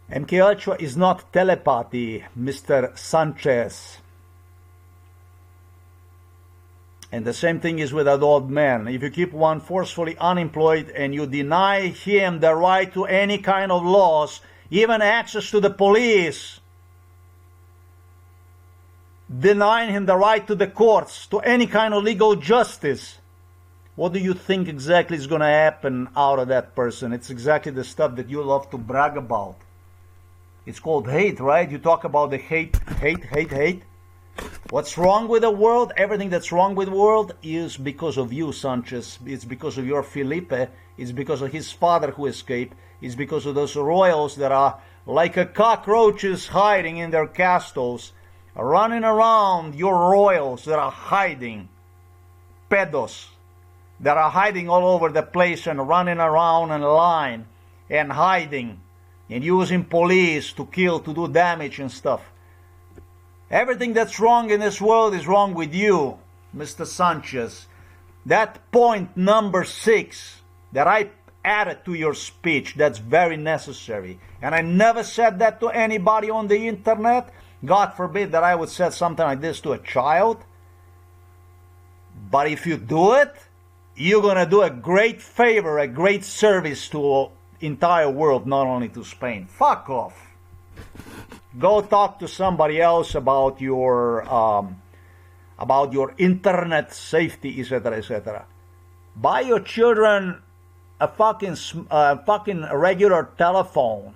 MK Ultra is not telepathy, Mr. Sanchez. And the same thing is with adult men. If you keep one forcefully unemployed and you deny him the right to any kind of laws, even access to the police, denying him the right to the courts, to any kind of legal justice, what do you think exactly is going to happen out of that person? It's exactly the stuff that you love to brag about. It's called hate, right? You talk about the hate. What's wrong with the world? Everything that's wrong with the world is because of you, Sanchez. It's because of your Filipe. It's because of his father who escaped. It's because of those royals that are like a cockroaches hiding in their castles, running around, your royals that are hiding, pedos, that are hiding all over the place and running around and lying and hiding and using police to kill, to do damage and stuff. Everything that's wrong in this world is wrong with you, Mr. Sanchez. That point number 6 that I added to your speech, that's very necessary. And I never said that to anybody on the internet. God forbid that I would say something like this to a child. But if you do it, you're going to do a great favor, a great service to the entire world, not only to Spain. Fuck off. Go talk to somebody else about your internet safety, etc., etc. Buy your children a fucking regular telephone.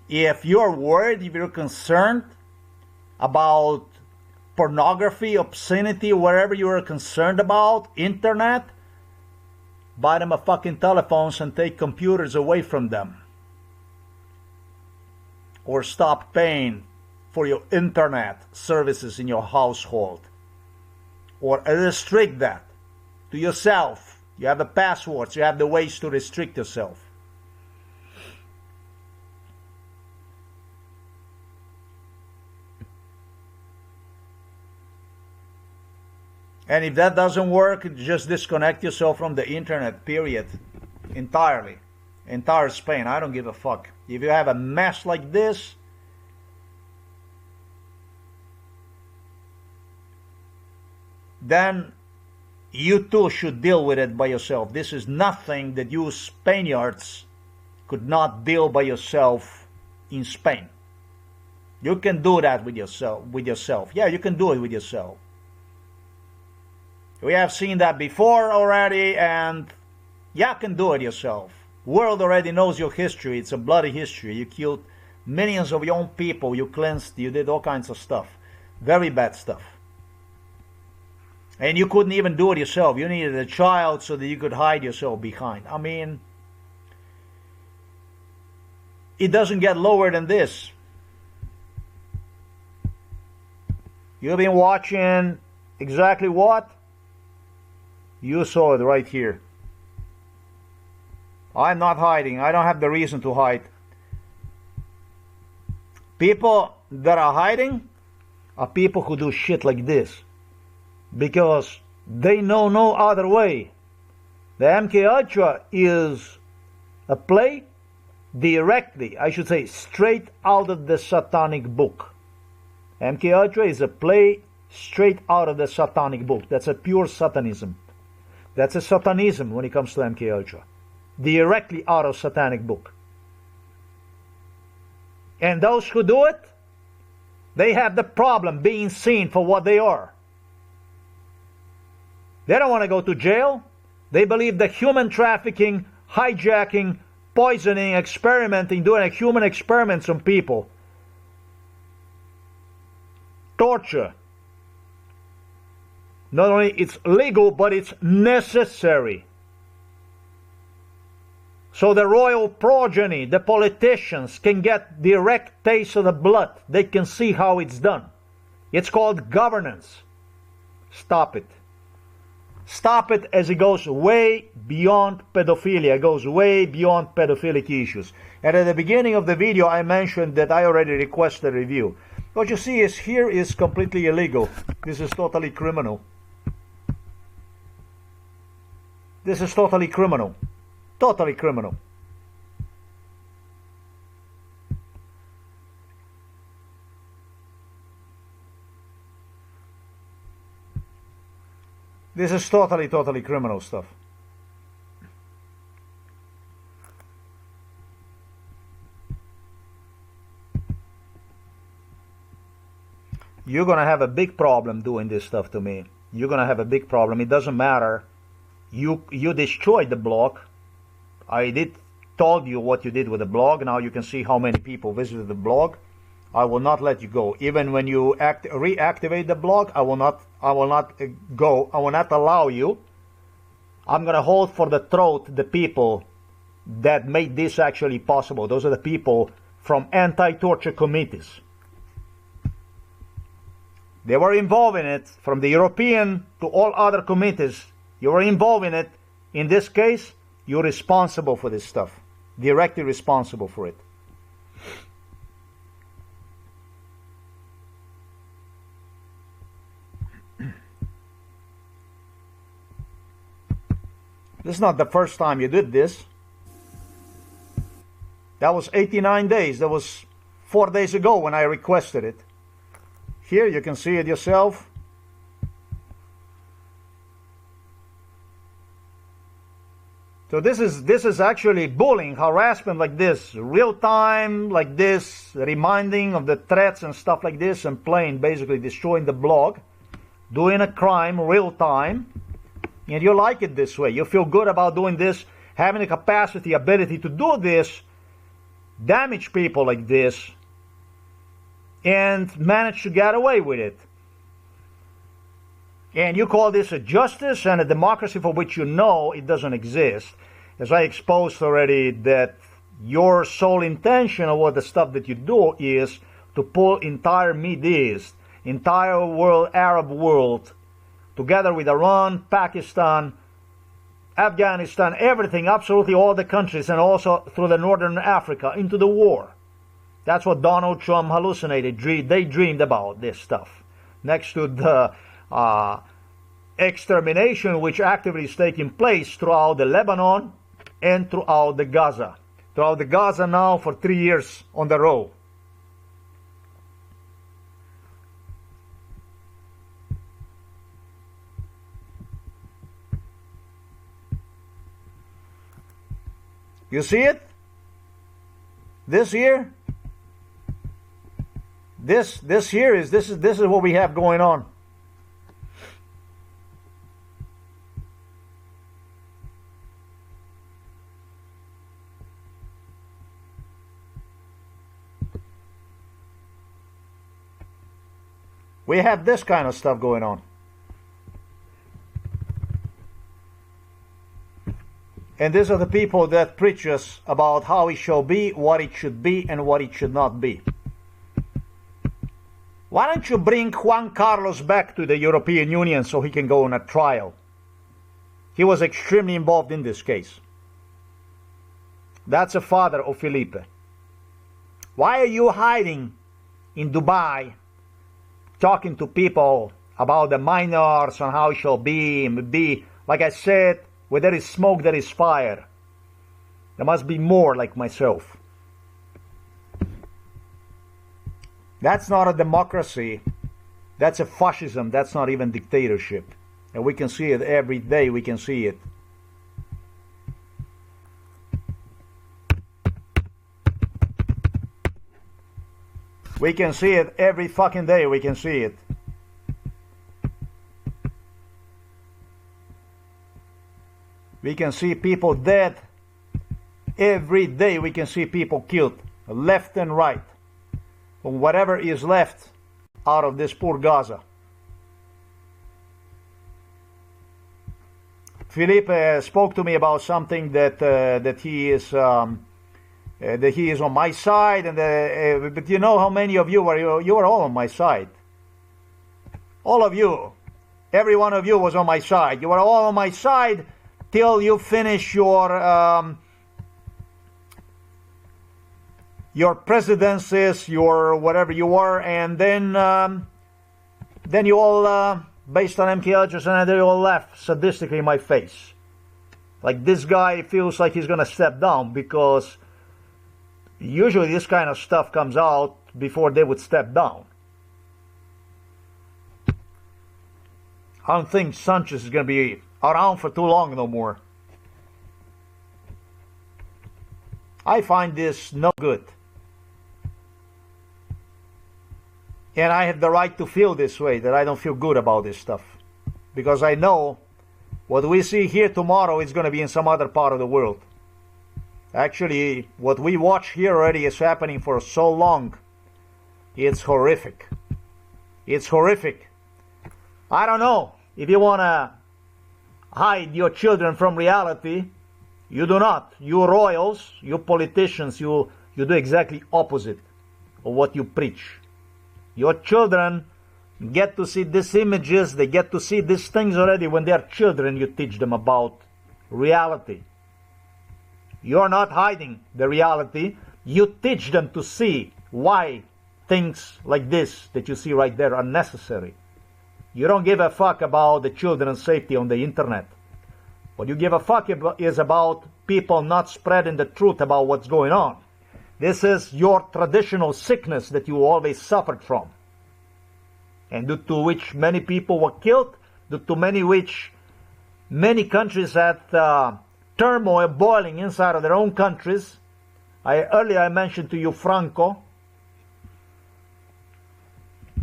If you're worried, if you're concerned about pornography, obscenity, whatever you are concerned about, internet, buy them a fucking telephones and take computers away from them. Or stop paying for your internet services in your household. or restrict that to yourself. You have the passwords, you have the ways to restrict yourself. And if that doesn't work, just disconnect yourself from the internet, period. Entirely. Entire Spain. I don't give a fuck. If you have a mess like this, then you too should deal with it by yourself. This is nothing that you Spaniards could not deal by yourself in Spain. You can do that with yourself. Yeah, you can do it with yourself. We have seen that before already, and you can do it yourself. World already knows your history. It's a bloody history. You killed millions of your own people. You cleansed. You did all kinds of stuff. Very bad stuff. And you couldn't even do it yourself. You needed a child so that you could hide yourself behind. I mean, it doesn't get lower than this. You've been watching exactly what? You saw it right here. I'm not hiding. I don't have the reason to hide. People that are hiding are people who do shit like this. Because they know no other way. The MK Ultra is a play directly, I should say, straight out of the satanic book. MK Ultra is a play straight out of the satanic book. That's a pure satanism. That's a satanism when it comes to MK Ultra. Directly out of satanic book. And those who do it, they have the problem being seen for what they are. They don't want to go to jail. They believe that human trafficking, hijacking, poisoning, experimenting, doing human experiments on people, torture, not only it's legal, but it's necessary. So the royal progeny, the politicians, can get direct taste of the blood. They can see how it's done. It's called governance. Stop it. Stop it, as it goes way beyond pedophilia. It goes way beyond pedophilic issues. And at the beginning of the video, I mentioned that I already requested a review. What you see is here is completely illegal. This is totally criminal. This is totally criminal. Totally criminal. This is totally criminal stuff. You're gonna have a big problem doing this stuff to me. You're gonna have a big problem. It doesn't matter. You destroyed the blog. I told you what you did with the blog. Now you can see how many people visited the blog. I will not let you go. Even when you reactivate the blog, I will not go. I will not allow you. I'm going to hold for the throat the people that made this actually possible. Those are the people from anti-torture committees. They were involved in it, from the European to all other committees. You were involved in it. In this case, you're responsible for this stuff. Directly responsible for it. This is not the first time you did this. That was 89 days. That was 4 days ago when I requested it. Here you can see it yourself. So this is actually bullying, harassment like this, real time like this, reminding of the threats and stuff like this, and playing, basically destroying the blog, doing a crime real time, and you like it this way. You feel good about doing this, having the capacity, ability to do this, damage people like this, and manage to get away with it. And you call this a justice and a democracy for which you know it doesn't exist. As I exposed already, that your sole intention of what the stuff that you do is to pull entire Mid East, entire world, Arab world, together with Iran, Pakistan, Afghanistan, everything, absolutely all the countries, and also through the Northern Africa, into the war. That's what Donald Trump hallucinated. They dreamed about this stuff. Next to the extermination which actively is taking place throughout the Lebanon and throughout the Gaza. Throughout the Gaza now for 3 years on the row. You see it? This here? This is what we have going on. We have this kind of stuff going on. And these are the people that preach us about how it shall be, what it should be, and what it should not be. Why don't you bring Juan Carlos back to the European Union so he can go on a trial? He was extremely involved in this case. That's the father of Felipe. Why are you hiding in Dubai, talking to people about the minors and how it shall be? Like I said, where there is smoke, there is fire. There must be more like myself. That's not a democracy. That's a fascism. That's not even dictatorship. And we can see it every day. We can see it. We can see it every fucking day. We can see it. We can see people dead. Every day we can see people killed, left and right. Whatever is left out of this poor Gaza. Felipe spoke to me about something that he is on my side, and but you know how many of you are all on my side. All of you, every one of you was on my side. You were all on my side till you finish your presidencies, your whatever you were, and then you all, based on MK Ultra's, and they all laugh sadistically in my face. Like this guy feels like he's gonna step down, because usually this kind of stuff comes out before they would step down. I don't think Sanchez is gonna be around for too long no more. I find this no good. And I have the right to feel this way, that I don't feel good about this stuff. Because I know what we see here tomorrow is going to be in some other part of the world. Actually, what we watch here already is happening for so long. It's horrific. It's horrific. I don't know. If you want to hide your children from reality, you do not. You royals, you politicians, you do exactly opposite of what you preach. Your children get to see these images, they get to see these things already when they are children. You teach them about reality. You're not hiding the reality. You teach them to see why things like this that you see right there are necessary. You don't give a fuck about the children's safety on the internet. What you give a fuck is about people not spreading the truth about what's going on. This is your traditional sickness that you always suffered from. And due to which many people were killed, due to many countries had turmoil boiling inside of their own countries. Earlier I mentioned to you Franco.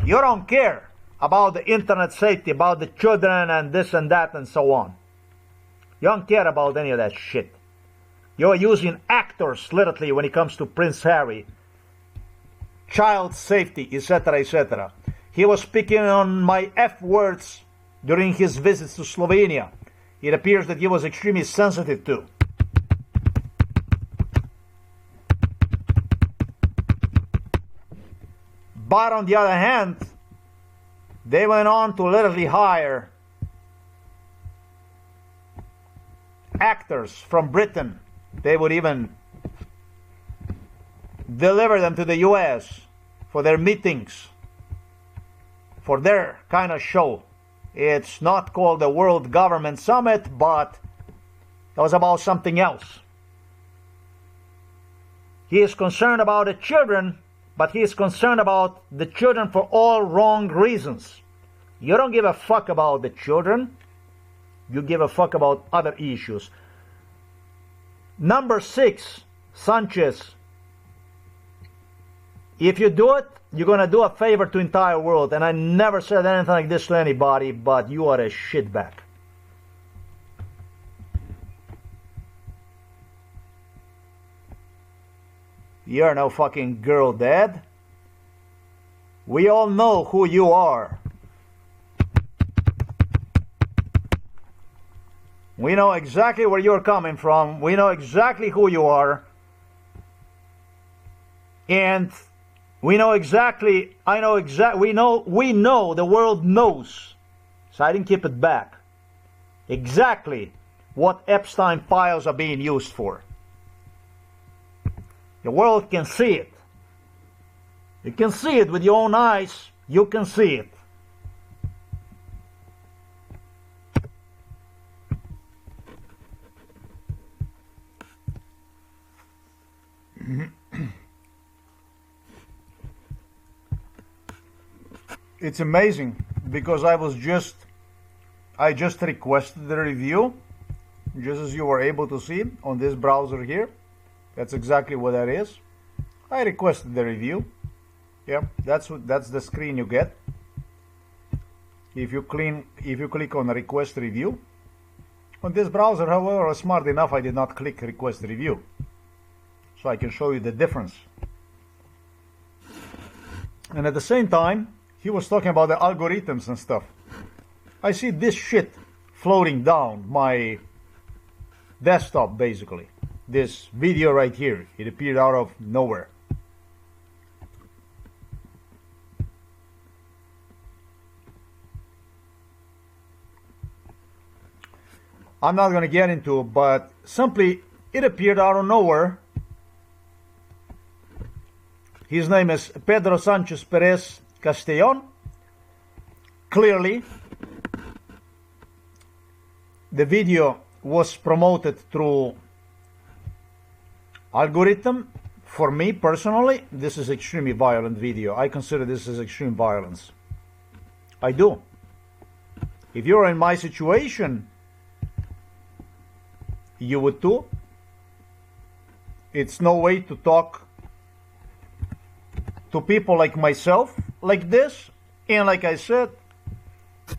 You don't care about the internet safety, about the children and this and that and so on. You don't care about any of that shit. You're using actors, literally, when it comes to Prince Harry. Child safety, etc., etc. He was speaking on my F words during his visits to Slovenia. It appears that he was extremely sensitive to. But on the other hand, they went on to literally hire actors from Britain, they would even deliver them to the US for their meetings, for their kind of show. It's not called the World Government Summit, but it was about something else. He is concerned about the children, but he is concerned about the children for all wrong reasons. You don't give a fuck about the children. You give a fuck about other issues. Number 6, Sanchez. If you do it, you're going to do a favor to the entire world. And I never said anything like this to anybody, but you are a shitbag. You're no fucking girl, Dad. We all know who you are. We know exactly where you're coming from. We know exactly who you are. And we know exactly, we know, the world knows. So I didn't keep it back. Exactly what Epstein files are being used for. The world can see it. You can see it with your own eyes. You can see it. It's amazing because I just requested the review, just as you were able to see on this browser here. That's exactly what that is. I requested the review. Yeah, that's the screen you get. If you click on request review. On this browser, however, I was smart enough, I did not click request review. So I can show you the difference. And at the same time, he was talking about the algorithms and stuff. I see this shit floating down my desktop, basically. This video right here. It appeared out of nowhere. I'm not going to get into it, but simply it appeared out of nowhere. His name is Pedro Sánchez Pérez-Castejón. Clearly, the video was promoted through algorithm. For me personally, this is extremely violent video. I consider this as extreme violence. I do. If you're in my situation, you would too. It's no way to talk to people like myself like this. And like I said,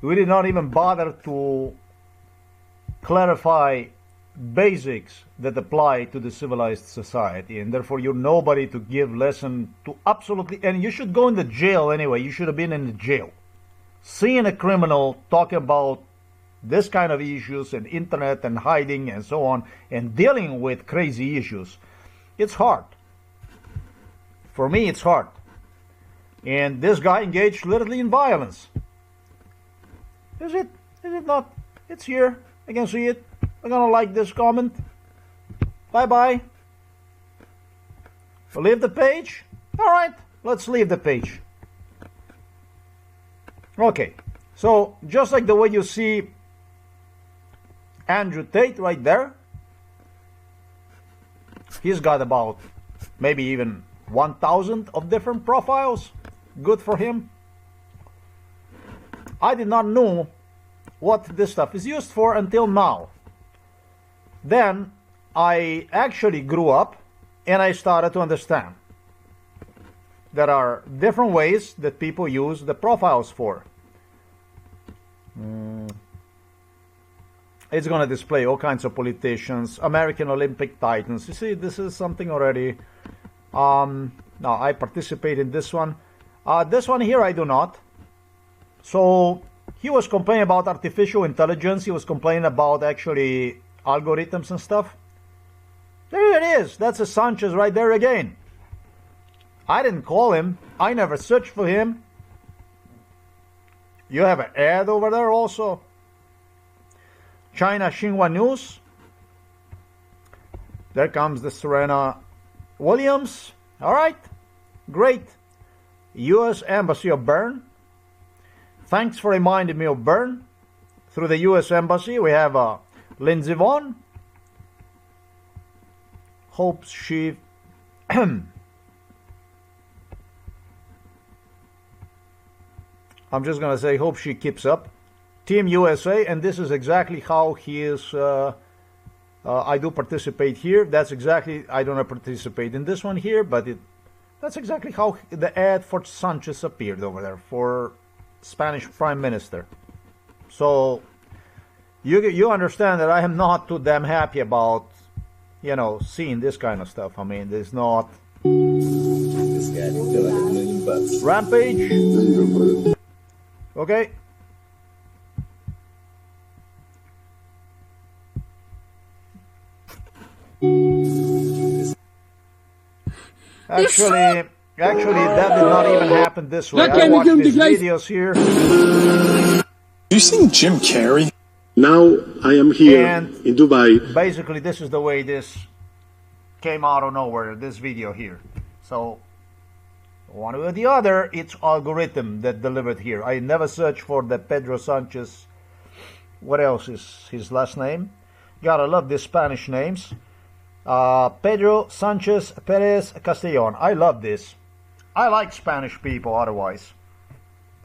we did not even bother to clarify basics that apply to the civilized society, and therefore you're nobody to give lesson to absolutely, and you should go in the jail anyway. You should have been in the jail. Seeing a criminal talk about this kind of issues and internet and hiding and so on and dealing with crazy issues, it's hard. For me, it's hard. And this guy engaged literally in violence. Is it? Is it not? It's here. I can see it. I'm gonna like this comment. Bye-bye. We'll leave the page? Alright, let's leave the page. Okay, so just like the way you see Andrew Tate right there, he's got about maybe even 1,000 of different profiles. Good for him. I did not know what this stuff is used for until now. Then I actually grew up and I started to understand there are different ways that people use the profiles for. It's going to display all kinds of politicians, American Olympic titans. You see, this is something already. Now, I participate in this one. This one here, I do not. So, he was complaining about artificial intelligence. He was complaining about actually algorithms and stuff. There it is. That's a Sanchez right there again. I didn't call him. I never searched for him. You have an ad over there also. China Xinhua News. There comes the Serena Williams. All right, great. U.S. Embassy of Bern. Thanks for reminding me of Bern. Through the U.S. Embassy, we have Lindsey Vonn. Hope she... I'm just going to say, hope she keeps up. Team USA, and this is exactly how he is... I do participate here. That's exactly... I don't participate in this one here, but that's exactly how the ad for Sanchez appeared over there, for Spanish Prime Minister. So, you understand that I am not too damn happy about, you know, seeing this kind of stuff. I mean, there's not... This guy didn't feel like $1 million. Rampage. Okay. Actually, that did not even happen this way. I watched these videos here. You seen Jim Carrey? Now I am here in Dubai. Basically, this is the way this came out of nowhere, this video here. So, one way or the other, it's algorithm that delivered here. I never searched for the Pedro Sánchez. What else is his last name? Gotta love these Spanish names. Pedro Sánchez Pérez-Castejón. I love this. I like Spanish people otherwise.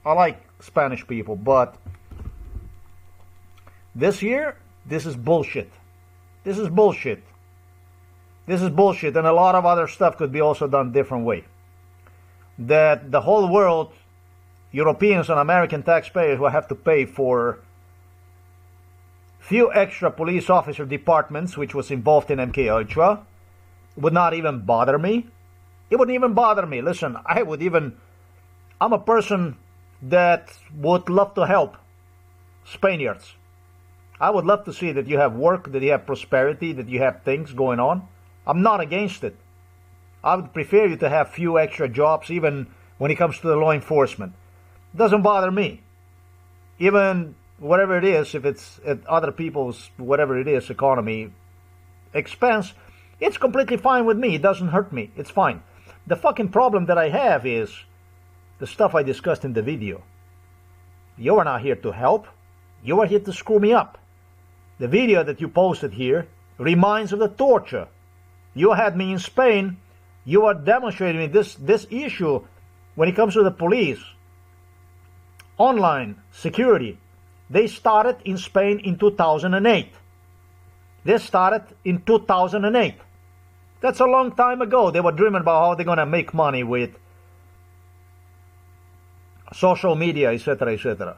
I like Spanish people, but this year, this is bullshit. This is bullshit. This is bullshit, and a lot of other stuff could be also done different way. That the whole world, Europeans and American taxpayers, will have to pay for few extra police officer departments, which was involved in MK Ultra, would not even bother me. It wouldn't even bother me. Listen, I'm a person that would love to help Spaniards. I would love to see that you have work, that you have prosperity, that you have things going on. I'm not against it. I would prefer you to have few extra jobs, even when it comes to the law enforcement. It doesn't bother me. Even whatever it is, if it's at other people's, whatever it is, economy, expense, it's completely fine with me. It doesn't hurt me. It's fine. The fucking problem that I have is the stuff I discussed in the video. You are not here to help. You are here to screw me up. The video that you posted here reminds of the torture. You had me in Spain. You are demonstrating me this issue when it comes to the police. Online security. They started in Spain in 2008. They started in 2008. That's a long time ago. They were dreaming about how they're going to make money with social media, etc., etc.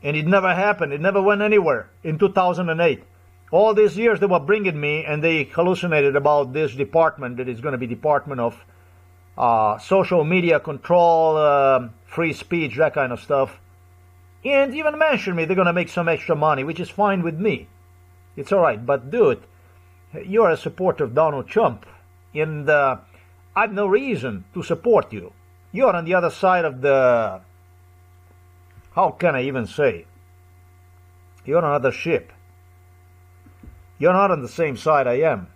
And it never happened. It never went anywhere in 2008. All these years they were bringing me, and they hallucinated about this department that is going to be Department of Social Media Control, Free Speech, that kind of stuff. And even mentioned me, they're going to make some extra money, which is fine with me. It's all right. But dude, you're a supporter of Donald Trump, and I have no reason to support you. You're on the other side of the... How can I even say? You're on another ship. You're not on the same side I am.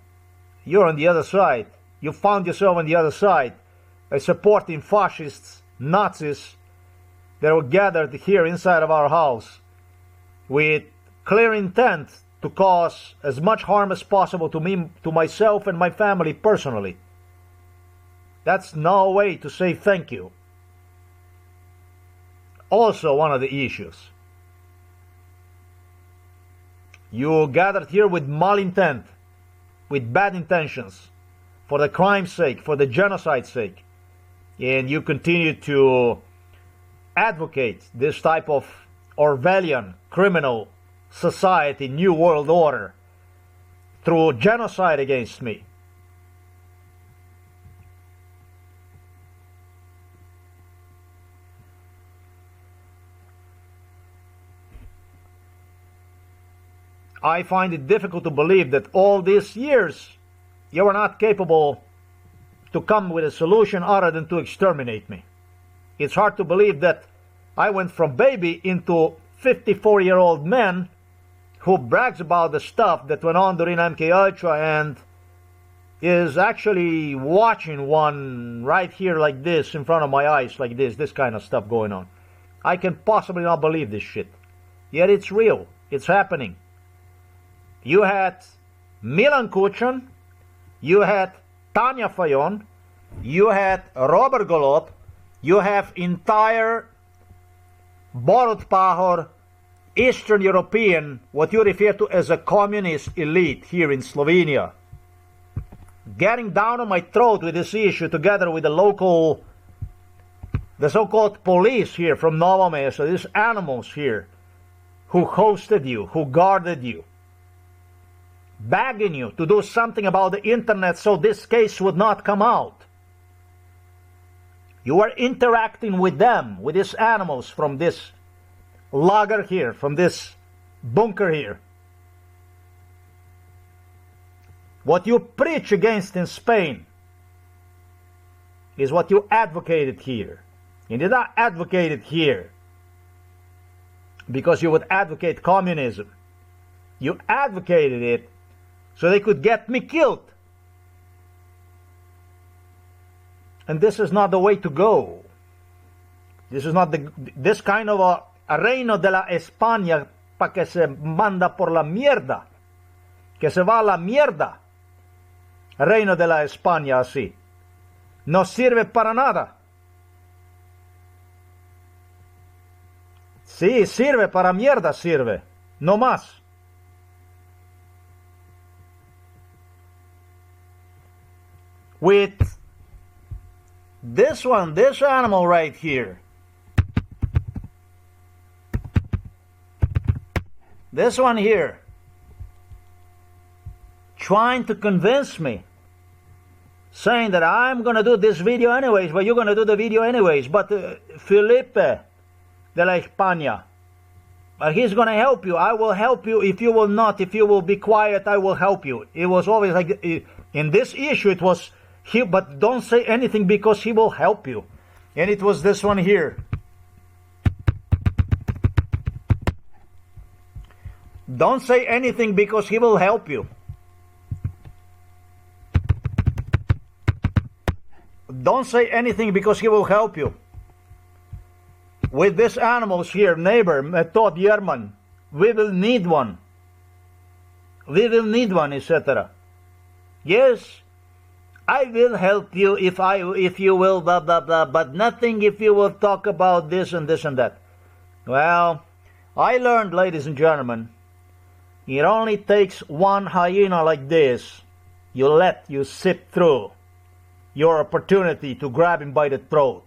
You're on the other side. You found yourself on the other side, supporting fascists, Nazis, that were gathered here inside of our house with clear intent to cause as much harm as possible to me, to myself and my family personally. That's no way to say thank you. Also one of the issues. You gathered here with malintent, with bad intentions, for the crime's sake, for the genocide's sake, and you continue to advocate this type of Orwellian criminal society, new world order, through genocide against me. I find it difficult to believe that all these years you were not capable to come with a solution other than to exterminate me. It's hard to believe that I went from baby into 54-year-old man who brags about the stuff that went on during MK Ultra and is actually watching one right here like this in front of my eyes, like this kind of stuff going on. I can possibly not believe this shit. Yet it's real. It's happening. You had Milan Kuchon, you had Tanya Fayon, you had Robert Golot, you have entire Borut Pahor, Eastern European, what you refer to as a communist elite here in Slovenia, getting down on my throat with this issue together with the so-called police here from Novo Mesto, these animals here who hosted you, who guarded you, begging you to do something about the internet so this case would not come out. You are interacting with them, with these animals from this lager here, from this bunker here. What you preach against in Spain is what you advocated here. You did not advocate it here because you would advocate communism. You advocated it so they could get me killed. And this is not the way to go. This is not this kind of a reino de la España pa que se manda por la mierda. Que se va a la mierda. Reino de la España así. No sirve para nada. Sí, sirve para mierda, sirve. No más. With this one, this animal right here. This one here. Trying to convince me. Saying that I'm going to do this video anyways, but you're going to do the video anyways. But Felipe de la España, but he's going to help you. I will help you if you will not. If you will be quiet, I will help you. It was always like, in this issue, it was, but don't say anything because he will help you. And it was this one here. Don't say anything because he will help you. Don't say anything because he will help you. With these animals here, neighbor, Method Yerman, we will need one. We will need one, etc. Yes, I will help you if you will, blah, blah, blah, but nothing if you will talk about this and this and that. Well, I learned, ladies and gentlemen, it only takes one hyena like this. You sip through your opportunity to grab him by the throat.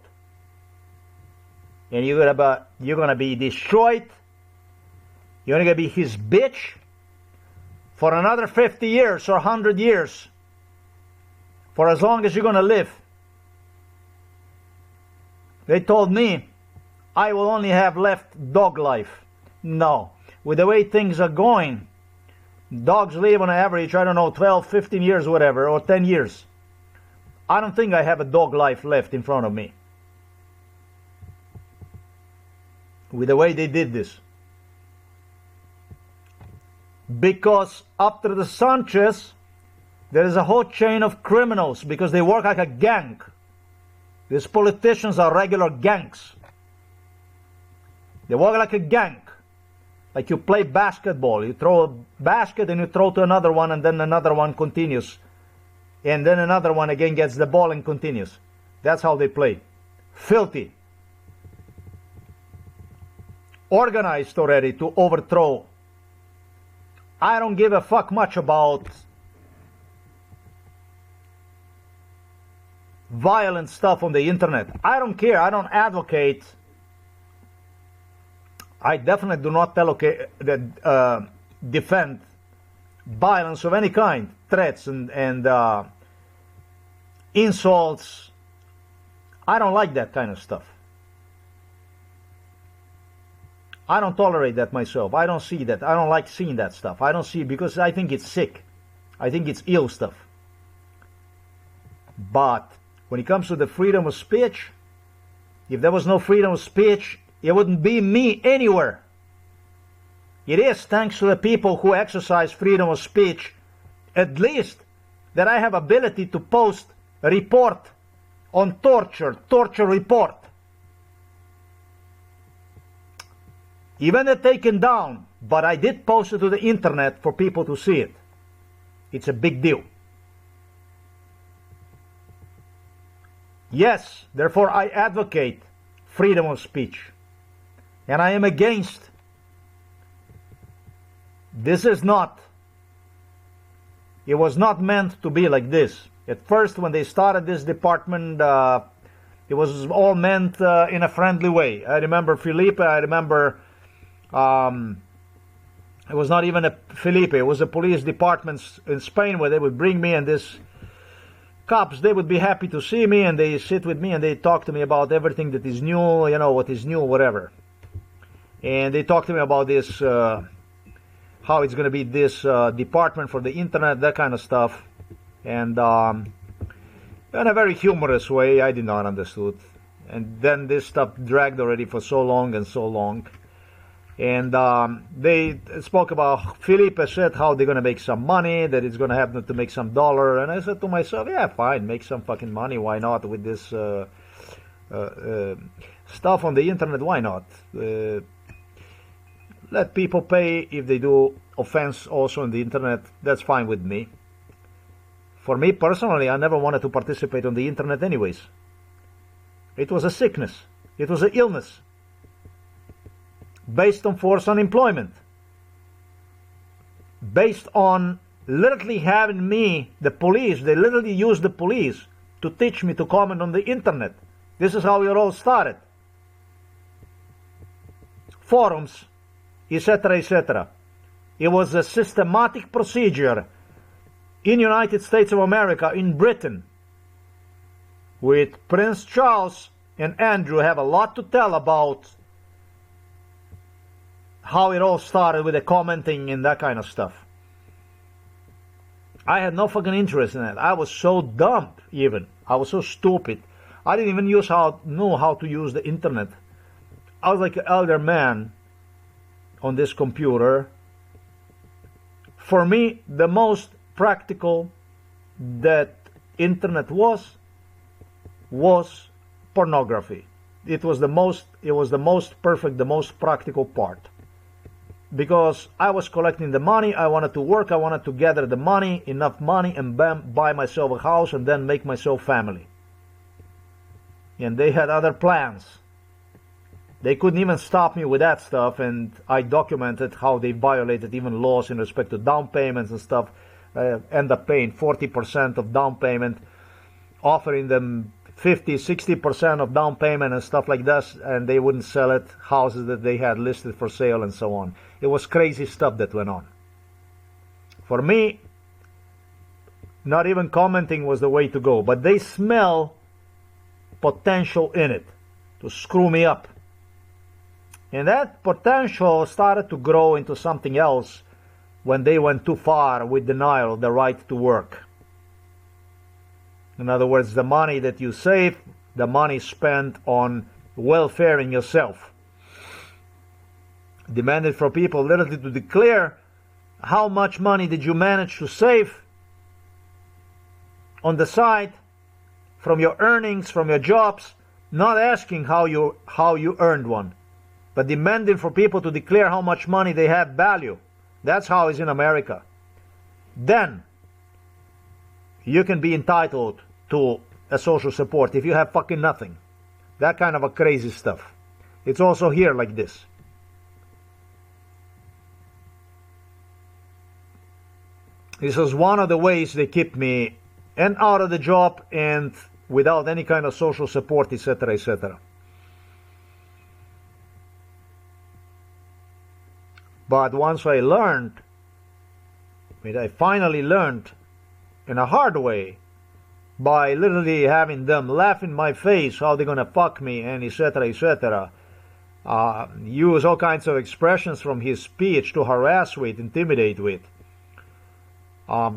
And you're gonna be destroyed. You're gonna be his bitch for another 50 years or 100 years. For as long as you're gonna live. They told me I will only have left dog life. No. With the way things are going, dogs live on average, I don't know, 12, 15 years, whatever, or 10 years. I don't think I have a dog life left in front of me. With the way they did this. Because after the Sanchez, there is a whole chain of criminals because they work like a gang. These politicians are regular gangs. They work like a gang. Like you play basketball. You throw a basket and you throw to another one and then another one continues. And then another one again gets the ball and continues. That's how they play. Filthy. Organized already to overthrow. I don't give a fuck much about violent stuff on the internet. I don't care. I don't advocate. I definitely do not defend violence of any kind, threats and insults. I don't like that kind of stuff. I don't tolerate that myself. I don't see that. I don't like seeing that stuff. I don't see it because I think it's sick. I think it's ill stuff. But when it comes to the freedom of speech, if there was no freedom of speech, it wouldn't be me anywhere. It is thanks to the people who exercise freedom of speech, at least that I have ability to post a report on torture report. Even if taken down, but I did post it to the internet for people to see it. It's a big deal. Yes, therefore I advocate freedom of speech. And I am against. This is not. It was not meant to be like this. At first, when they started this department, it was all meant in a friendly way. I remember Filipe, I remember it was not even a Felipe, it was a police department in Spain where they would bring me, and this cops, they would be happy to see me, and they sit with me and they talk to me about everything that is new, you know, what is new, whatever. And they talk to me about this, how it's going to be this department for the internet, that kind of stuff. And in a very humorous way, I did not understood. And then this stuff dragged already for so long and so long. And they spoke about, Felipe said how they're going to make some money, that it's going to happen to make some dollar. And I said to myself, yeah, fine, make some fucking money. Why not with this stuff on the internet? Why not? Let people pay if they do offense also on the internet. That's fine with me. For me personally, I never wanted to participate on the internet anyways. It was a sickness. It was an illness based on forced unemployment, based on literally having me, the police, they literally used the police to teach me to comment on the internet. This is how it all started. Forums, etc., etc. It was a systematic procedure in United States of America, in Britain, with Prince Charles and Andrew have a lot to tell about how it all started with the commenting and that kind of stuff. I had no fucking interest in it. I was so dumb, even. I was so stupid. I didn't even know how to use the internet. I was like an elder man on this computer. For me, the most practical that internet was pornography. It was the most perfect, the most practical part. Because I was collecting the money, I wanted to work, I wanted to gather the money, enough money, and buy myself a house and then make myself family. And they had other plans. They couldn't even stop me with that stuff, and I documented how they violated even laws in respect to down payments and stuff. End up paying 40% of down payment, offering them 50-60% of down payment and stuff like that, and they wouldn't sell it, houses that they had listed for sale and so on. It was crazy stuff that went on. For me, not even commenting was the way to go, but they smell potential in it to screw me up. And that potential started to grow into something else when they went too far with denial of the right to work. In other words, the money that you save, the money spent on welfaring yourself. Demanded from people literally to declare how much money did you manage to save on the side from your earnings, from your jobs, not asking how you earned one, but demanding for people to declare how much money they have value. That's how it's in America. Then you can be entitled to a social support if you have fucking nothing. That kind of a crazy stuff. It's also here like this. This is one of the ways they keep me and out of the job and without any kind of social support, etc., etc. But once I learned, I finally learned in a hard way, by literally having them laugh in my face how they're gonna fuck me and etc., etc. Use all kinds of expressions from his speech to harass with, intimidate with.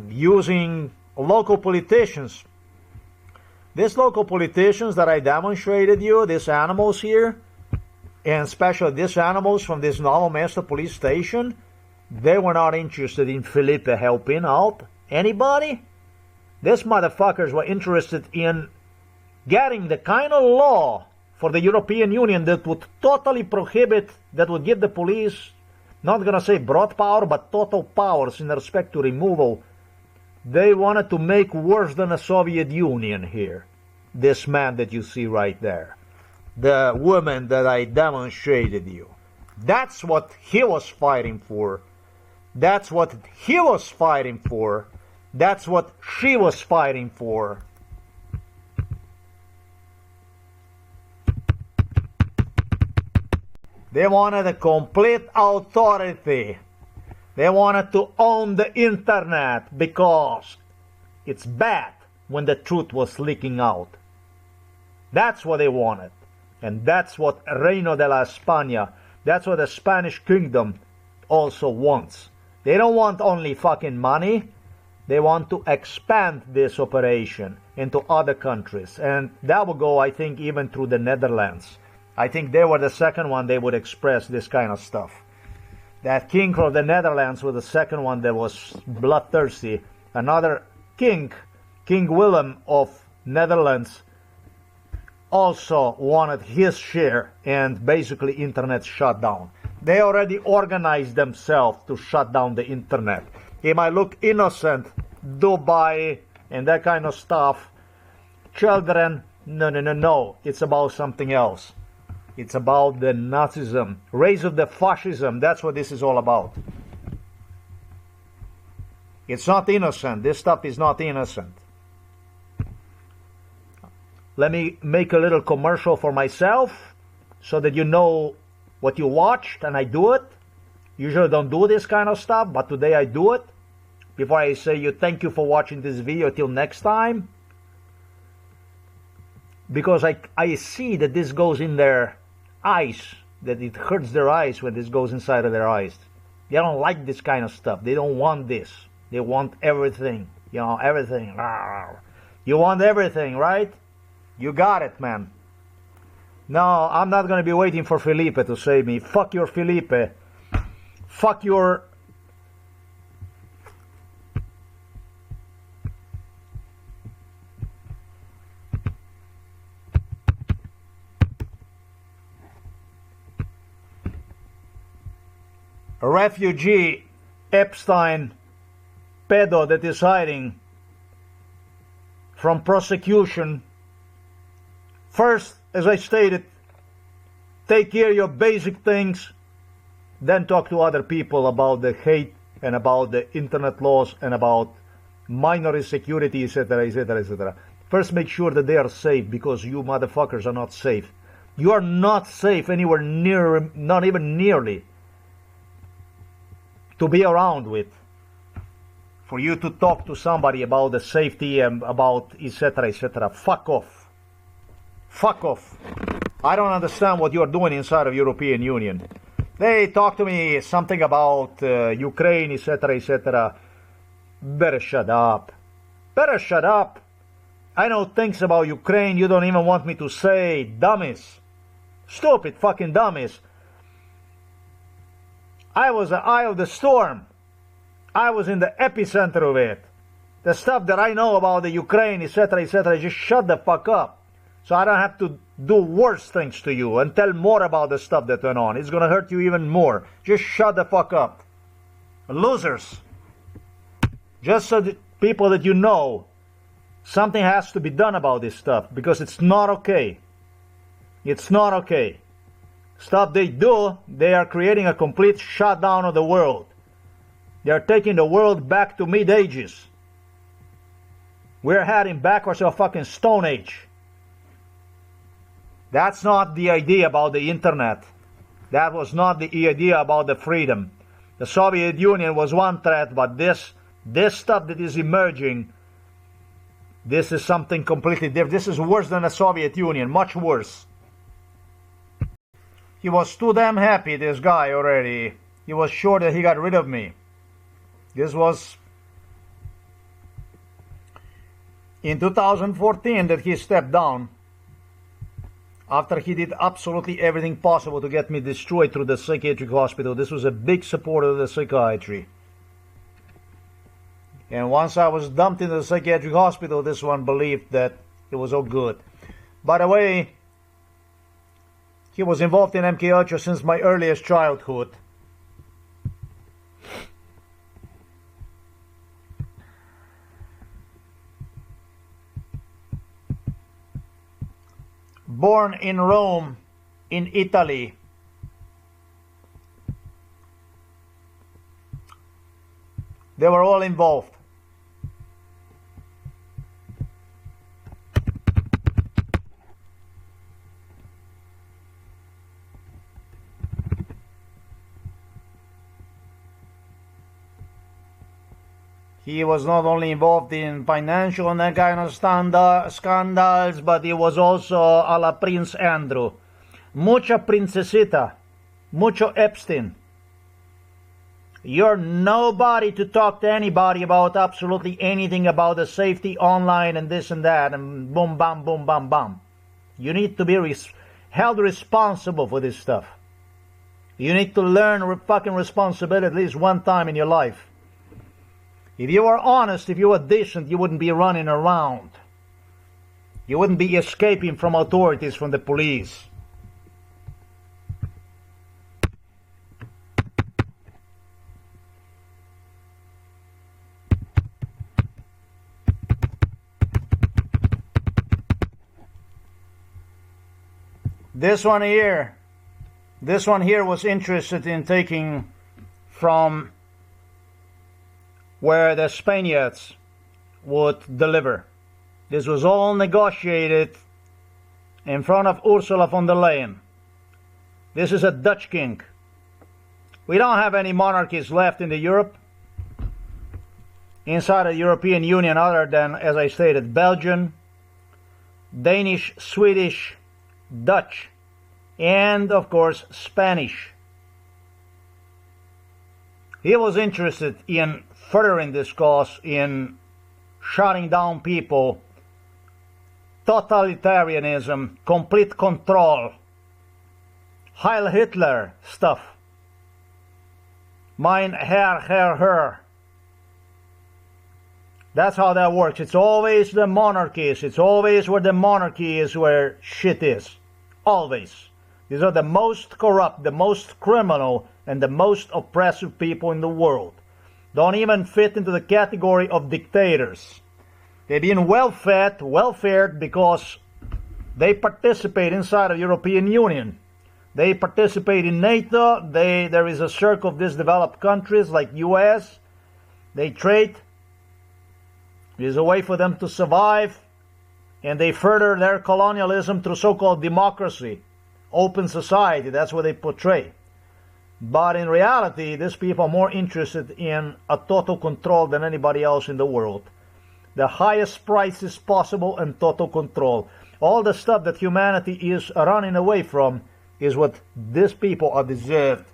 Using local politicians. These local politicians that I demonstrated you, these animals here, and especially these animals from this Novo Mesto police station, they were not interested in Felipe helping out anybody. These motherfuckers were interested in getting the kind of law for the European Union that would totally prohibit, that would give the police, not gonna say broad power, but total powers in respect to removal. They wanted to make worse than the Soviet Union here. This man that you see right there. The woman that I demonstrated you. That's what he was fighting for. That's what he was fighting for. That's what she was fighting for. They wanted a complete authority. They wanted to own the internet because it's bad when the truth was leaking out. That's what they wanted. And that's what Reino de la España, that's what the Spanish kingdom also wants. They don't want only fucking money. They want to expand this operation into other countries. And that will go, I think, even through the Netherlands. I think they were the second one they would express this kind of stuff. That king of the Netherlands was the second one that was bloodthirsty. Another king, King Willem of Netherlands, also wanted his share, and basically internet shut down. They already organized themselves to shut down the internet. It might look innocent, Dubai and that kind of stuff. Children, no. It's about something else. It's about the Nazism, rise of the fascism. That's what this is all about. It's not innocent. This stuff is not innocent. Let me make a little commercial for myself so that you know what you watched, and I do it. Usually don't do this kind of stuff, but today I do it. Before I say you thank you for watching this video, till next time. Because I see that this goes in their eyes, that it hurts their eyes when this goes inside of their eyes. They don't like this kind of stuff. They don't want this. They want everything. You know, everything. You want everything, right? You got it, man. No, I'm not going to be waiting for Felipe to save me. Fuck your Felipe. Fuck your... a refugee, Epstein, pedo that is hiding from prosecution. First, as I stated, take care of your basic things, then talk to other people about the hate and about the internet laws and about minority security, etc., etc., etc. First, make sure that they are safe, because you motherfuckers are not safe. You are not safe anywhere near, not even nearly, to be around with. For you to talk to somebody about the safety and about etc., etc. Fuck off. Fuck off. I don't understand what you're doing inside of European Union. They talk to me something about Ukraine, etc., etc. Better shut up. Better shut up. I know things about Ukraine you don't even want me to say. Dummies. Stupid fucking dummies. I was the eye of the storm. I was in the epicenter of it. The stuff that I know about the Ukraine, etc., etc., just shut the fuck up. So I don't have to do worse things to you and tell more about the stuff that went on. It's going to hurt you even more. Just shut the fuck up. Losers. Just so that people that you know, something has to be done about this stuff, because it's not okay. It's not okay. Stuff they do, they are creating a complete shutdown of the world. They are taking the world back to mid-ages. We're heading backwards to a fucking Stone Age. That's not the idea about the internet. That was not the idea about the freedom. The Soviet Union was one threat, but this stuff that is emerging, this is something completely different. This is worse than the Soviet Union, much worse. He was too damn happy, this guy, already. He was sure that he got rid of me. This was in 2014 that he stepped down, after he did absolutely everything possible to get me destroyed through the psychiatric hospital. This was a big supporter of the psychiatry. And once I was dumped into the psychiatric hospital, this one believed that it was all good. By the way, he was involved in MKUltra since my earliest childhood. Born in Rome, in Italy. They were all involved. He was not only involved in financial and that kind of scandals, but he was also a la Prince Andrew. Mucha princesita, mucho Epstein. You're nobody to talk to anybody about absolutely anything about the safety online and this and that and boom, bam, boom, bam, bam. You need to be held responsible for this stuff. You need to learn fucking responsibility at least one time in your life. If you were honest, if you were decent, you wouldn't be running around. You wouldn't be escaping from authorities, from the police. This one here was interested in taking from where the Spaniards would deliver. This was all negotiated in front of Ursula von der Leyen. This is a Dutch king. We don't have any monarchies left in Europe, inside the European Union, other than, as I stated, Belgian, Danish, Swedish, Dutch, and of course Spanish. He was interested in furthering this cause, in shutting down people, totalitarianism, complete control, Heil Hitler stuff. Mein Herr, her. That's how that works. It's always the monarchies. It's always where the monarchy is where shit is. Always. These are the most corrupt, the most criminal, and the most oppressive people in the world. Don't even fit into the category of dictators. They've been well-fed, well-fared because they participate inside the European Union. They participate in NATO. There is a circle of these developed countries like US. They trade. There's a way for them to survive. And they further their colonialism through so-called democracy, open society. That's what they portray. But in reality, these people are more interested in a total control than anybody else in the world. The highest prices possible and total control. All the stuff that humanity is running away from is what these people are deserved.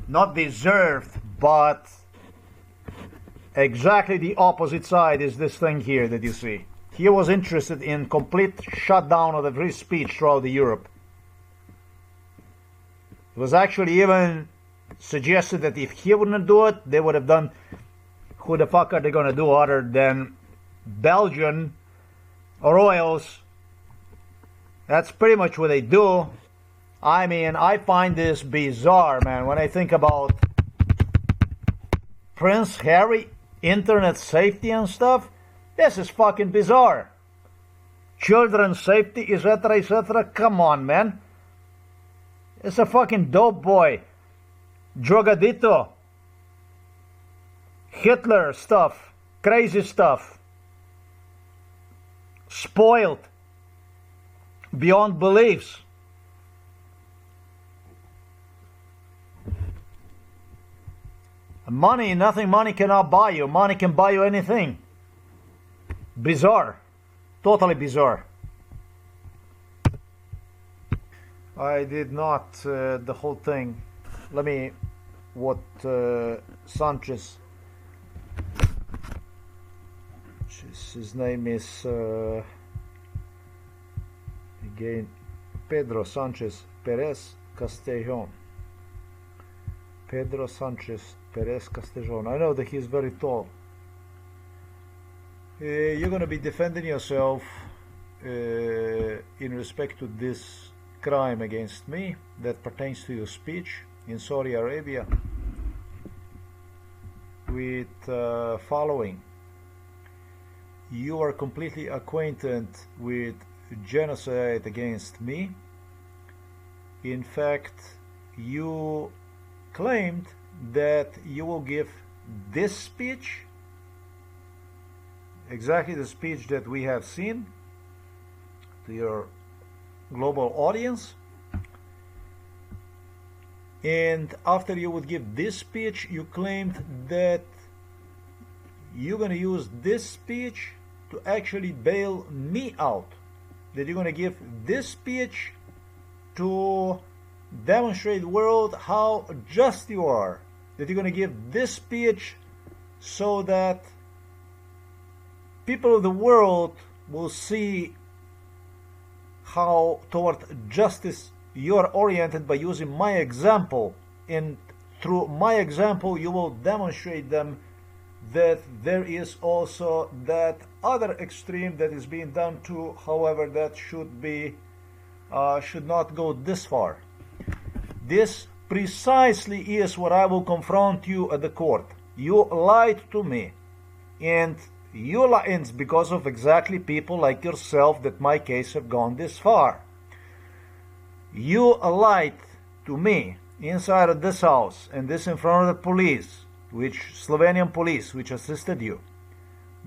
Not deserved, but exactly the opposite side is this thing here that you see. He was interested in complete shutdown of the free speech throughout Europe. It was actually even suggested that if he wouldn't do it, they would have done, who the fuck are they going to do other than Belgian royals? That's pretty much what they do. I mean, I find this bizarre, man, when I think about Prince Harry, internet safety and stuff. This is fucking bizarre. Children's safety, etc., etc. Come on, man. It's a fucking dope boy. Drogadito. Hitler stuff. Crazy stuff. Spoiled. Beyond beliefs. Money, nothing money cannot buy you. Money can buy you anything. Bizarre. Totally bizarre. I did not the whole thing. Let me, what Sanchez, his name is again Pedro Sánchez Pérez-Castejón. Pedro Sánchez Pérez-Castejón. I know that he's very tall. You're going to be defending yourself in respect to this crime against me that pertains to your speech in Saudi Arabia with following. You are completely acquainted with genocide against me. In fact, you claimed that you will give this speech, exactly the speech that we have seen, to your global audience. And after you would give this speech, you claimed that you're going to use this speech to actually bail me out. That you're going to give this speech to demonstrate the world how just you are. That you're going to give this speech so that people of the world will see how toward justice you're oriented by using my example, and through my example you will demonstrate them that there is also that other extreme that is being done too. However, that should not go this far. This precisely is what I will confront you at the court. You lied to me, and it's because of exactly people like yourself that my case have gone this far. You lied to me inside of this house, and this in front of the police, Slovenian police, which assisted you,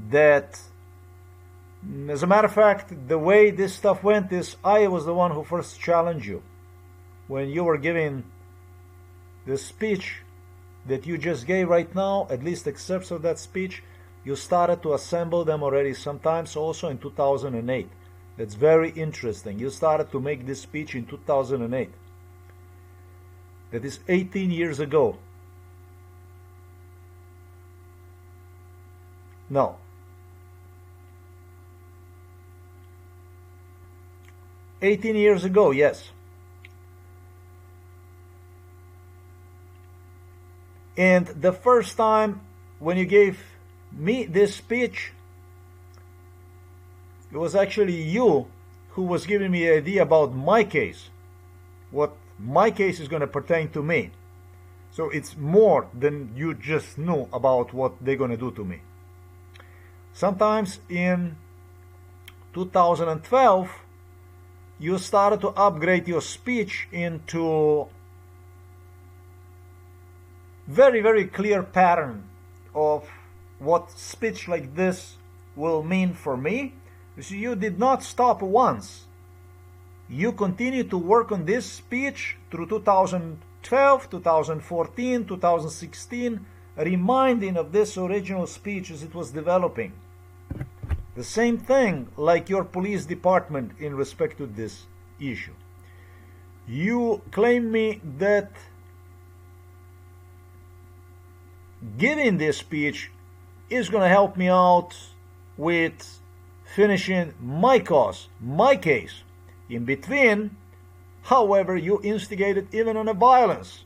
that, as a matter of fact, the way this stuff went is I was the one who first challenged you. When you were giving the speech that you just gave right now, at least excerpts of that speech, you started to assemble them already, sometimes also in 2008. That's very interesting. You started to make this speech in 2008. That is 18 years ago. No. 18 years ago, yes. And the first time when you gave me this speech, it was actually you who was giving me an idea about my case, what my case is going to pertain to me. So it's more than you just knew about what they're going to do to me. Sometimes in 2012, you started to upgrade your speech into very, very clear pattern of what speech like this will mean for me. You see, you did not stop once. You continued to work on this speech through 2012, 2014, 2016, reminding of this original speech as it was developing. The same thing like your police department in respect to this issue. You claim me that giving this speech is going to help me out with finishing my cause, my case. In between, however, you instigated even on a violence.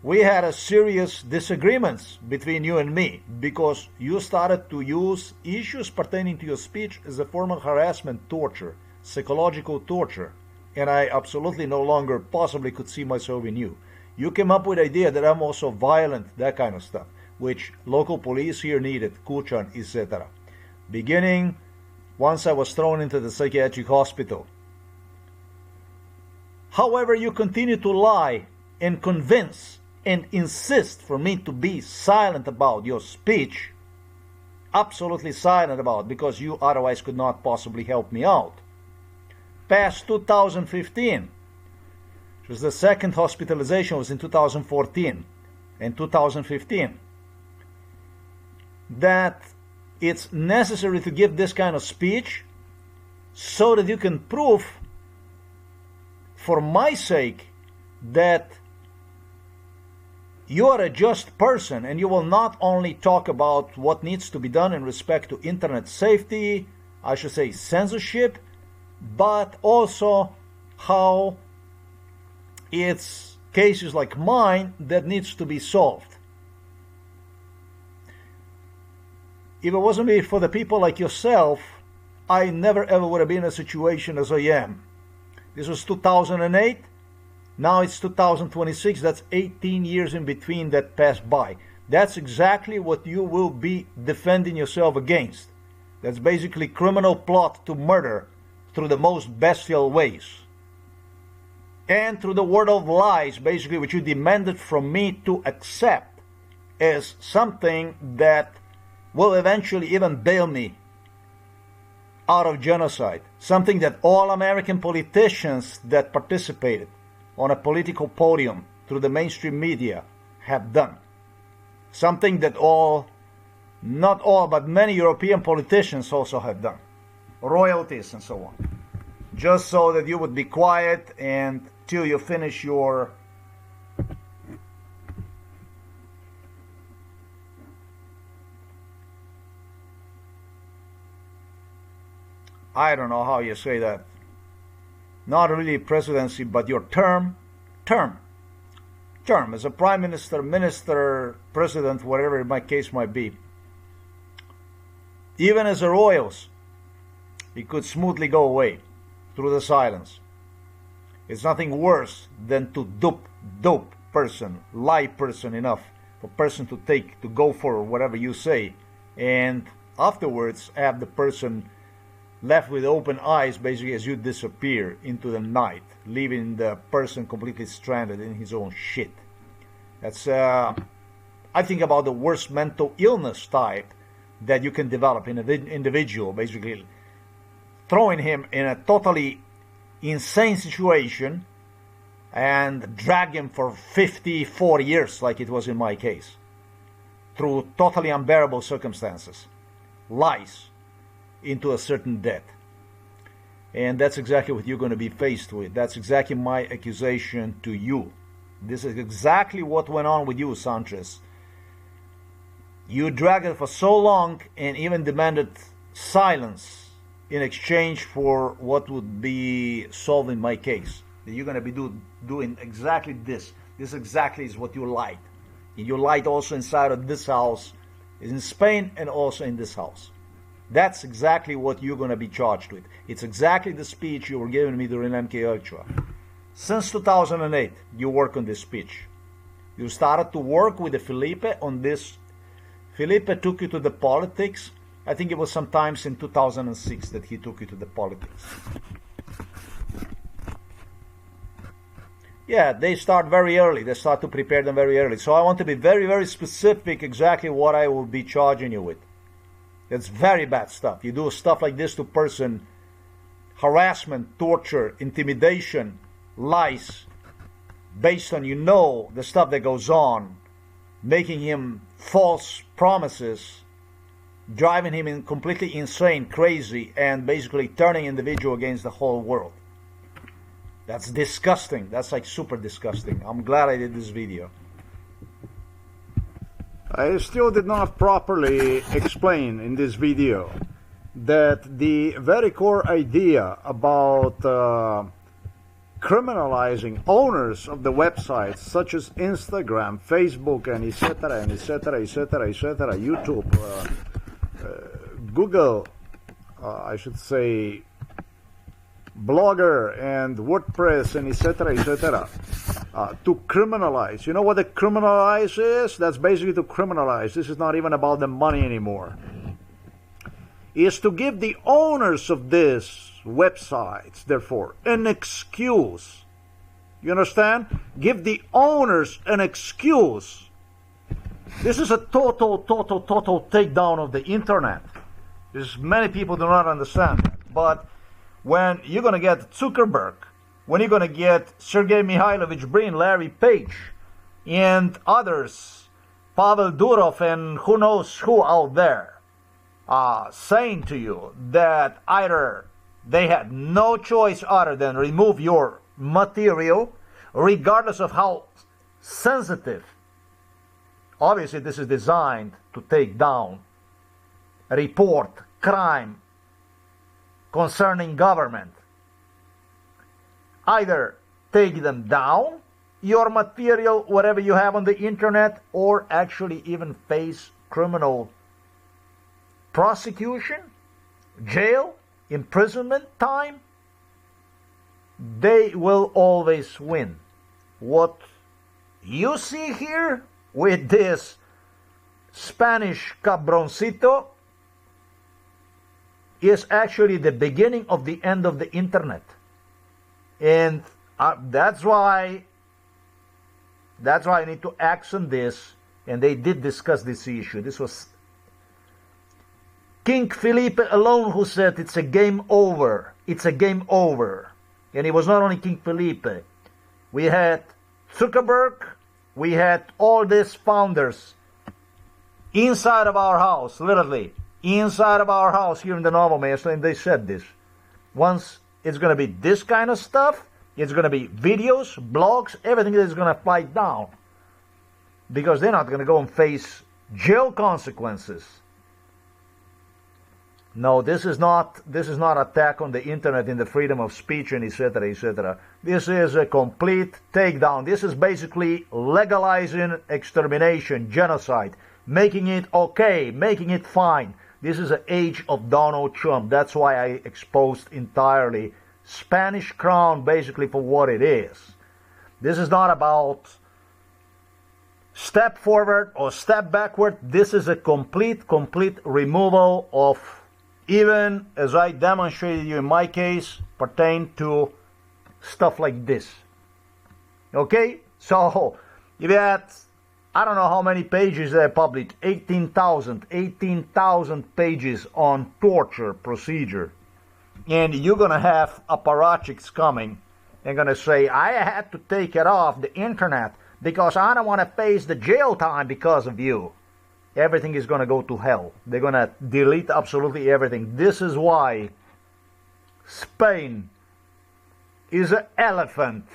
We had a serious disagreements between you and me because you started to use issues pertaining to your speech as a form of harassment, torture, psychological torture, and I absolutely no longer possibly could see myself in you. You came up with the idea that I'm also violent, that kind of stuff, which local police here needed, Kuchan, etc. Beginning once I was thrown into the psychiatric hospital. However, you continue to lie and convince and insist for me to be silent about your speech, absolutely silent about, because you otherwise could not possibly help me out. Past 2015, which was the second hospitalization, was in 2014 and 2015, that it's necessary to give this kind of speech so that you can prove for my sake that you are a just person and you will not only talk about what needs to be done in respect to internet safety, I should say censorship, but also how it's cases like mine that needs to be solved. If it wasn't me for the people like yourself, I never ever would have been in a situation as I am. This was 2008. Now it's 2026. That's 18 years in between that passed by. That's exactly what you will be defending yourself against. That's basically criminal plot to murder through the most bestial ways. And through the word of lies, basically what you demanded from me to accept as something that will eventually even bail me out of genocide. Something that all American politicians that participated on a political podium through the mainstream media have done. Something that not all, but many European politicians also have done. Royalties and so on. Just so that you would be quiet and till you finish your I don't know how you say that. Not really presidency, but your term as a prime minister, minister, president, whatever my case might be. Even as a royals, it could smoothly go away through the silence. It's nothing worse than to dope person, lie person enough for person to go for whatever you say, and afterwards have the person left with open eyes basically as you disappear into the night, leaving the person completely stranded in his own shit. That's, I think about the worst mental illness type that you can develop in an individual, basically throwing him in a totally insane situation and drag him for 54 years like it was in my case, through totally unbearable circumstances, lies, into a certain death. And that's exactly what you're going to be faced with. That's exactly my accusation to you. This is exactly what went on with you, Sanchez. You dragged it for so long and even demanded silence in exchange for what would be solving my case. That you're going to be doing exactly this. This exactly is what you lied. And you lied also inside of this house, in Spain, and also in this house. That's exactly what you're going to be charged with. It's exactly the speech you were giving me during MK Ultra. Since 2008, you work on this speech. You started to work with the Felipe on this. Felipe took you to the politics. I think it was sometimes in 2006 that he took you to the politics. Yeah, they start very early. They start to prepare them very early. So I want to be very, very specific exactly what I will be charging you with. That's very bad stuff. You do stuff like this to person, harassment, torture, intimidation, lies, based on the stuff that goes on, making him false promises, driving him in completely insane, crazy, and basically turning individual against the whole world. That's disgusting. That's like super disgusting. I'm glad I did this video. I still did not properly explain in this video that the very core idea about criminalizing owners of the websites such as Instagram, Facebook, and etc., and etc., etc., etc., YouTube, Google, I should say, Blogger and WordPress and etc., etc., to criminalize. You know what the criminalize is? That's basically to criminalize. This is not even about the money anymore. Is to give the owners of these websites, therefore, an excuse. You understand? Give the owners an excuse. This is a total takedown of the internet. Many people do not understand that. But when you're going to get Zuckerberg, when you're going to get Sergey Mikhailovich Brin, Larry Page, and others, Pavel Durov, and who knows who out there, saying to you that either they had no choice other than remove your material, regardless of how sensitive. Obviously, this is designed to take down, report crime concerning government. Either take them down your material, whatever you have on the internet, or actually even face criminal prosecution, jail, imprisonment time, they will always win. What you see here with this Spanish cabroncito is actually the beginning of the end of the internet. And that's why I need to act on this. And they did discuss this issue. This was King Felipe alone who said it's a game over. It's a game over. And it was not only King Felipe. We had Zuckerberg. We had all these founders inside of our house, literally, inside of our house here in the Novo Mesto, and they said this. Once it's going to be this kind of stuff, it's going to be videos, blogs, everything is going to fight down. Because they're not going to go and face jail consequences. No, this is not attack on the internet and the freedom of speech and etc., etc. This is a complete takedown. This is basically legalizing extermination, genocide, making it okay, making it fine. This is an age of Donald Trump. That's why I exposed entirely Spanish Crown basically for what it is. This is not about step forward or step backward. This is a complete removal of, even as I demonstrated you in my case, pertain to stuff like this. Okay? So, if you had, I don't know how many pages they published, 18,000 pages on torture procedure. And you're going to have apparatchiks coming and going to say, I had to take it off the internet because I don't want to face the jail time because of you. Everything is going to go to hell. They're going to delete absolutely everything. This is why Spain is an elephant.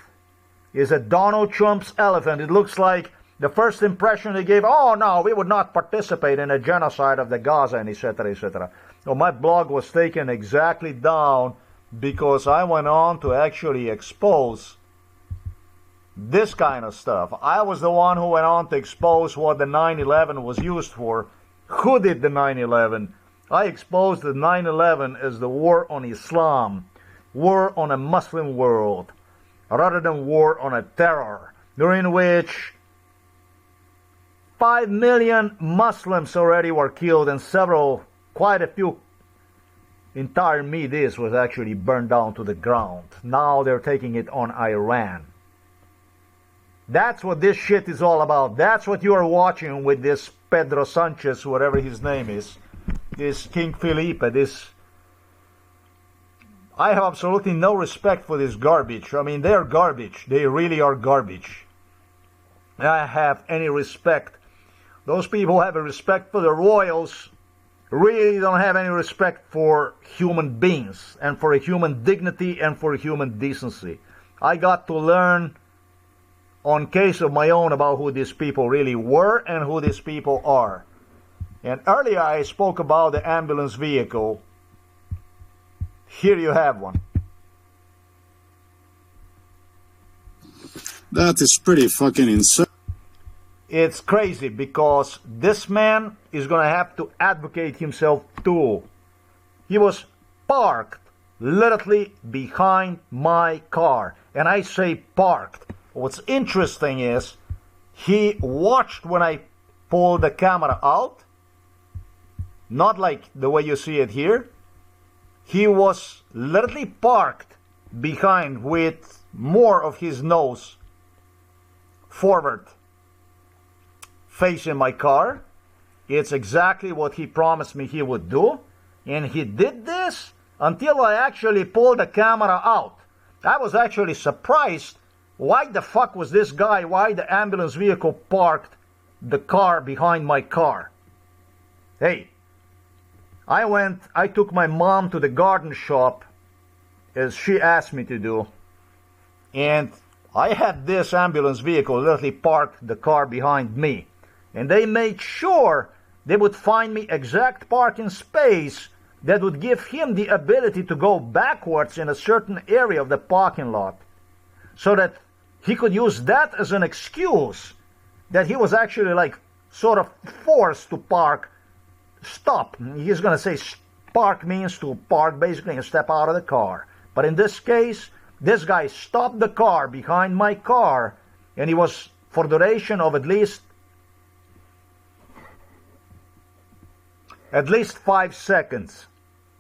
Is a Donald Trump's elephant. It looks like the first impression they gave, oh no, we would not participate in a genocide of the Gaza, and etc., etc. So my blog was taken exactly down because I went on to actually expose this kind of stuff. I was the one who went on to expose what the 9/11 was used for. Who did the 9/11? I exposed the 9/11 as the war on Islam, war on a Muslim world, rather than war on a terror, during which 5 million Muslims already were killed and quite a few entire Middle East was actually burned down to the ground. Now they're taking it on Iran. That's what this shit is all about. That's what you are watching with this Pedro Sánchez, whatever his name is. This King Felipe, this... I have absolutely no respect for this garbage. I mean, they're garbage. They really are garbage. I have any respect. Those people who have a respect for the royals really don't have any respect for human beings and for human dignity and for human decency. I got to learn on case of my own about who these people really were and who these people are. And earlier I spoke about the ambulance vehicle. Here you have one. That is pretty fucking insane. It's crazy because this man is going to have to advocate himself too. He was parked literally behind my car. And I say parked. What's interesting is he watched when I pulled the camera out. Not like the way you see it here. He was literally parked behind with more of his nose forward, facing my car. It's exactly what he promised me he would do. And he did this until I actually pulled the camera out. I was actually surprised. Why the fuck was this guy, why the ambulance vehicle parked the car behind my car? Hey, I took my mom to the garden shop as she asked me to do. And I had this ambulance vehicle literally parked the car behind me. And they made sure they would find me exact parking space that would give him the ability to go backwards in a certain area of the parking lot, so that he could use that as an excuse that he was actually like sort of forced to stop. He's going to say park means to park basically and step out of the car. But in this case, this guy stopped the car behind my car, and he was for duration of at least 5 seconds.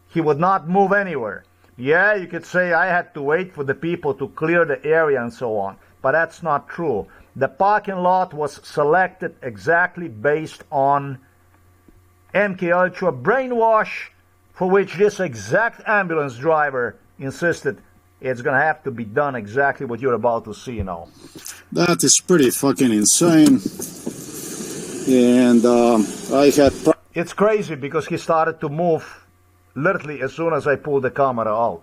He would not move anywhere. Yeah, you could say I had to wait for the people to clear the area and so on, but that's not true. The parking lot was selected exactly based on MK Ultra brainwash, for which this exact ambulance driver insisted it's going to have to be done exactly what you're about to see now. That is pretty fucking insane. And I had... It's crazy because he started to move literally as soon as I pulled the camera out.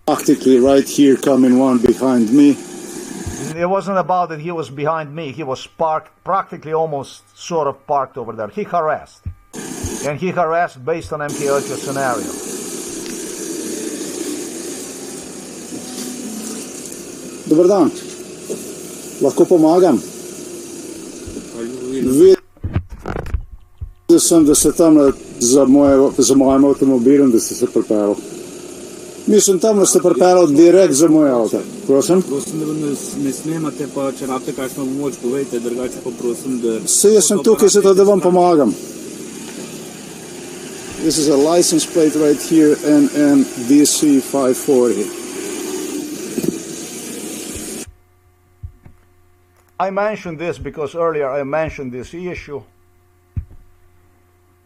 Practically right here coming one behind me. It wasn't about that he was behind me. He was parked, practically almost sort of parked over there. He harassed. And he harassed based on MK Ultra scenario. Dobar dan. Lahko pomagam? Videl sem, da ste tam za mojim avtomobilom, da ste se pripeljali. Mislim, tam ste pripeljali direkt za moj avto. Prosim? Prosim, da ne snemate, pa če rabite kakšno pomoč, povejte, drugače pa prosim, da... Saj jaz sem tukaj zato, da vam pomagam. This is a license plate right here, NNDC 540. I mentioned this because earlier I mentioned this issue.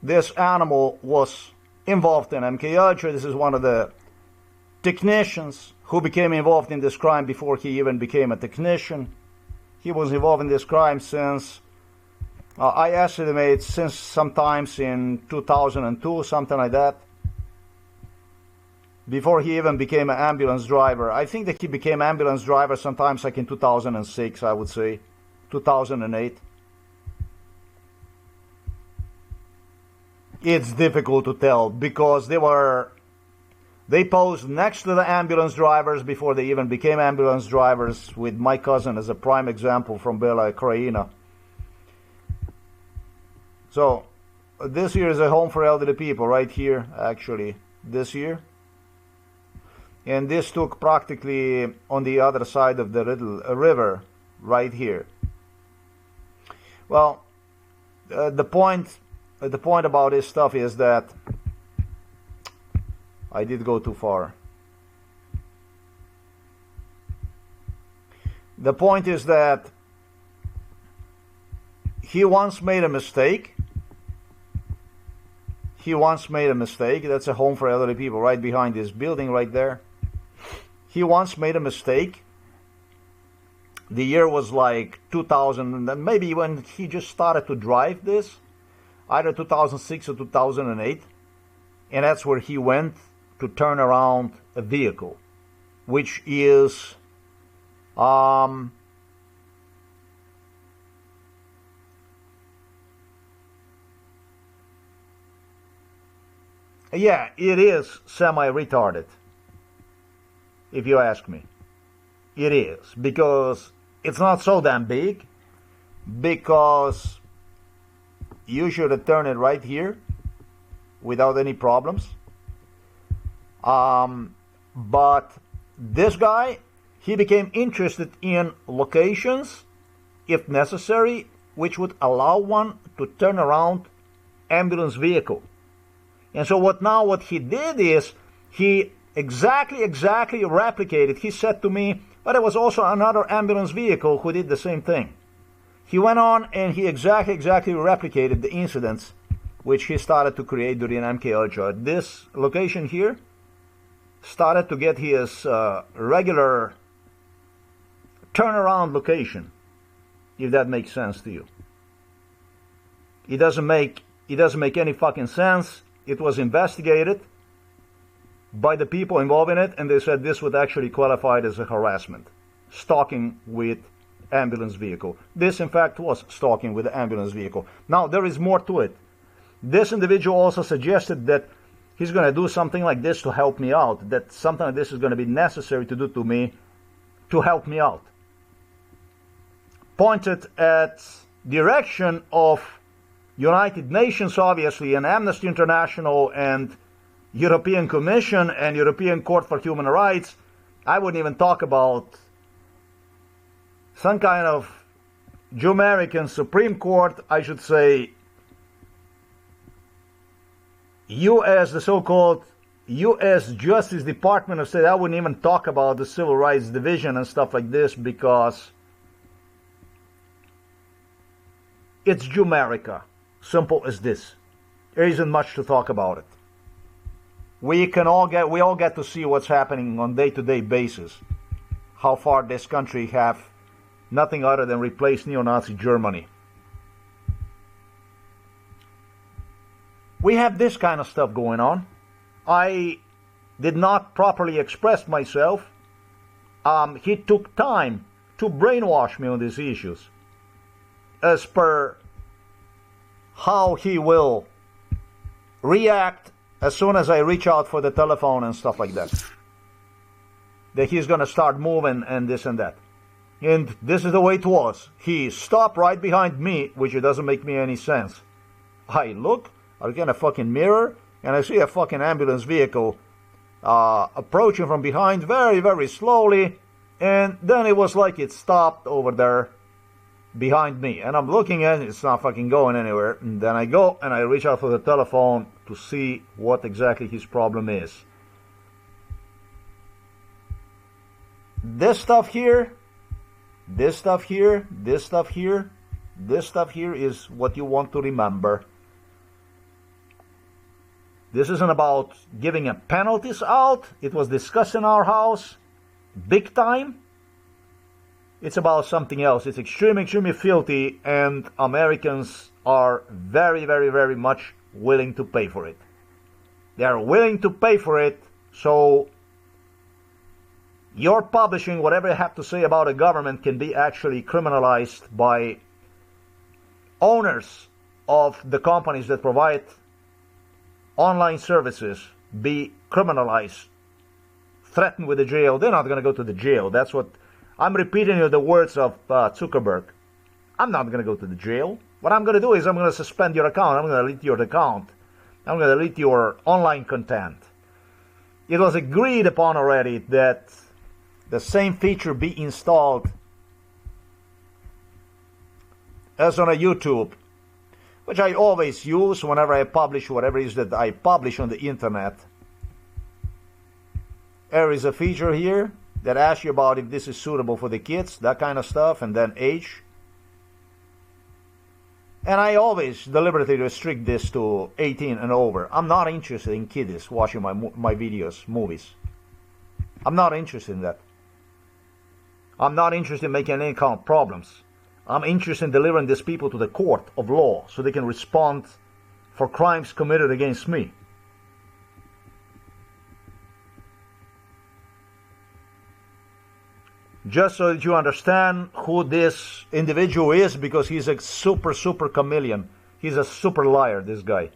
This animal was involved in MK Ultra. This is one of the technicians who became involved in this crime before he even became a technician. He was involved in this crime since, I estimate, since sometimes in 2002, something like that. Before he even became an ambulance driver. I think that he became ambulance driver sometimes like in 2006, I would say, 2008. It's difficult to tell because they posed next to the ambulance drivers before they even became ambulance drivers, with my cousin as a prime example from Bela Krajina. So this here is a home for elderly people right here, actually, this here. And this took practically on the other side of the river, right here. Well, the point about this stuff is that I did go too far. The point is that he once made a mistake. That's a home for elderly people right behind this building right there. He once made a mistake. The year was like 2000, and maybe when he just started to drive this, either 2006 or 2008, and that's where he went to turn around a vehicle, which is yeah, it is semi-retarded. If you ask me, it is, because it's not so damn big, because you should have turned it right here without any problems. But this guy, he became interested in locations, if necessary, which would allow one to turn around ambulance vehicle. And so what he did is he exactly replicated. He said to me, but there was also another ambulance vehicle who did the same thing. He went on and he exactly replicated the incidents which he started to create during MK Ultra. This location here started to get his regular turnaround location, if that makes sense to you. It doesn't make any fucking sense. It was investigated by the people involved in it, and they said this would actually qualify as a harassment. Stalking with ambulance vehicle. This, in fact, was stalking with the ambulance vehicle. Now, there is more to it. This individual also suggested that he's going to do something like this to help me out, that something like this is going to be necessary to do to me to help me out. pointed at direction of United Nations, obviously, and Amnesty International and European Commission and European Court for Human Rights. I wouldn't even talk about some kind of Jew-American Supreme Court, I should say, U.S., the so-called U.S. Justice Department of State. I wouldn't even talk about the Civil Rights Division and stuff like this because it's Jew-America. Simple as this. There isn't much to talk about it. We all get to see what's happening on day-to-day basis. How far this country have nothing other than replaced neo-Nazi Germany. We have this kind of stuff going on. I did not properly express myself. He took time to brainwash me on these issues, as per how he will react as soon as I reach out for the telephone and stuff like that. That he's going to start moving and this and that. And this is the way it was. He stopped right behind me, which it doesn't make me any sense. I look, I look in a fucking mirror, and I see a fucking ambulance vehicle approaching from behind very, very slowly. And then it was like it stopped over there behind me. And I'm looking at it, it's not fucking going anywhere. And then I go and I reach out for the telephone to see what exactly his problem is. This stuff here, this stuff here, this stuff here, this stuff here is what you want to remember. This isn't about giving a penalties out. It was discussed in our house, big time. It's about something else. It's extremely, extremely filthy, and Americans are very, very, very much willing to pay for it. They are willing to pay for it, so your publishing, whatever you have to say about a government, can be actually criminalized by owners of the companies that provide online services, be criminalized, threatened with the jail. They're not going to go to the jail. That's what I'm repeating you the words of Zuckerberg. I'm not going to go to the jail. What I'm going to do is I'm going to suspend your account. I'm going to delete your account. I'm going to delete your online content. It was agreed upon already that the same feature be installed as on a YouTube, which I always use whenever I publish whatever it is that I publish on the internet. There is a feature here that asks you about if this is suitable for the kids, that kind of stuff, and then age. And I always deliberately restrict this to 18 and over. I'm not interested in kiddies watching my videos, movies. I'm not interested in that. I'm not interested in making any kind of problems. I'm interested in delivering these people to the court of law so they can respond for crimes committed against me. Just so that you understand who this individual is, because he's a super, super chameleon. He's a super liar, this guy.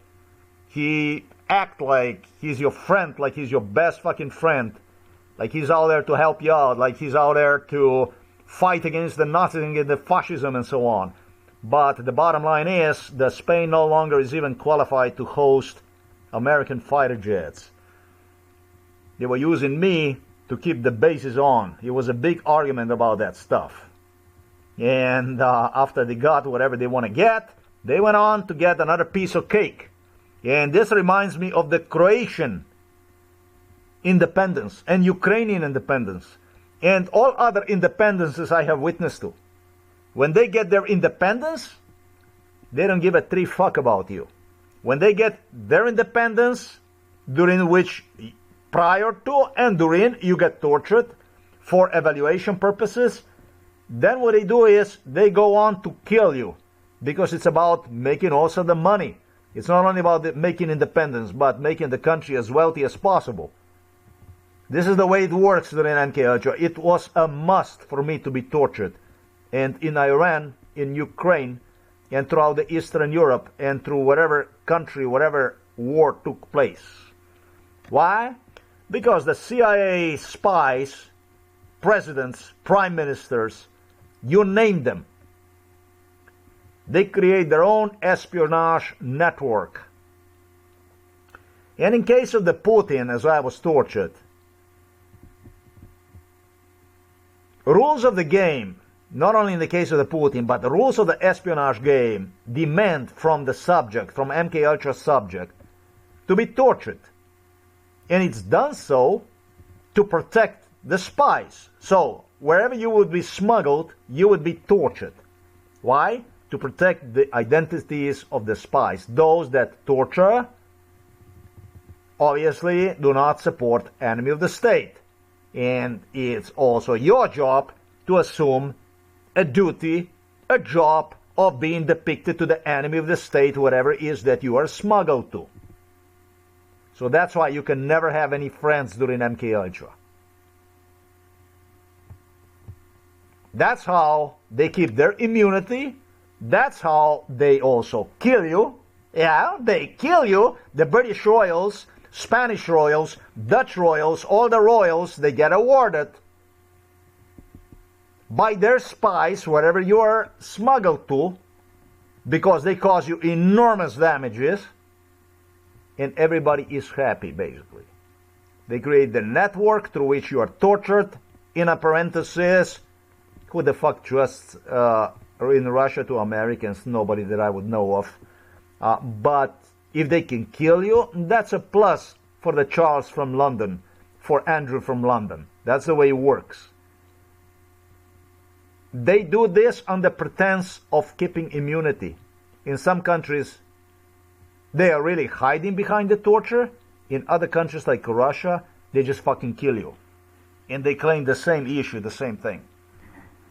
He acts like he's your friend, like he's your best fucking friend. Like he's out there to help you out, like he's out there to fight against the Nazis and the fascism and so on. But the bottom line is that Spain no longer is even qualified to host American fighter jets. They were using me to keep the bases on. It was a big argument about that stuff. And after they got whatever they want to get, they went on to get another piece of cake. And this reminds me of the Croatian independence and Ukrainian independence and all other independences I have witnessed to. When they get their independence, they don't give a three fuck about you. When they get their independence, during which prior to and during you get tortured for evaluation purposes, then what they do is they go on to kill you, because it's about making also the money. It's not only about making independence, but making the country as wealthy as possible. This is the way it works during NKOJ. It was a must for me to be tortured. And in Iran, in Ukraine, and throughout the Eastern Europe, and through whatever country, whatever war took place. Why? Because the CIA spies, presidents, prime ministers, you name them, They create their own espionage network. And in case of the Putin, as I was tortured, rules of the game, not only in the case of the Putin, but the rules of the espionage game demand from the subject, from MKUltra subject, to be tortured. And it's done so to protect the spies. So, wherever you would be smuggled, you would be tortured. Why? To protect the identities of the spies. Those that torture, obviously, do not support enemy of the state. And it's also your job to assume a duty, a job of being depicted to the enemy of the state, whatever it is that you are smuggled to. So that's why you can never have any friends during MKUltra. That's how they keep their immunity. That's how they also kill you. Yeah, they kill you. The British royals, Spanish royals, Dutch royals, all the royals, they get awarded by their spies, wherever you are smuggled to, because they cause you enormous damages, and everybody is happy, basically. They create the network through which you are tortured. In a parenthesis, who the fuck trusts in Russia to Americans? Nobody that I would know of. But if they can kill you, that's a plus for the Charles from London, for Andrew from London. That's the way it works. They do this on the pretense of keeping immunity. In some countries, they are really hiding behind the torture. In other countries like Russia, they just fucking kill you. And they claim the same issue, the same thing.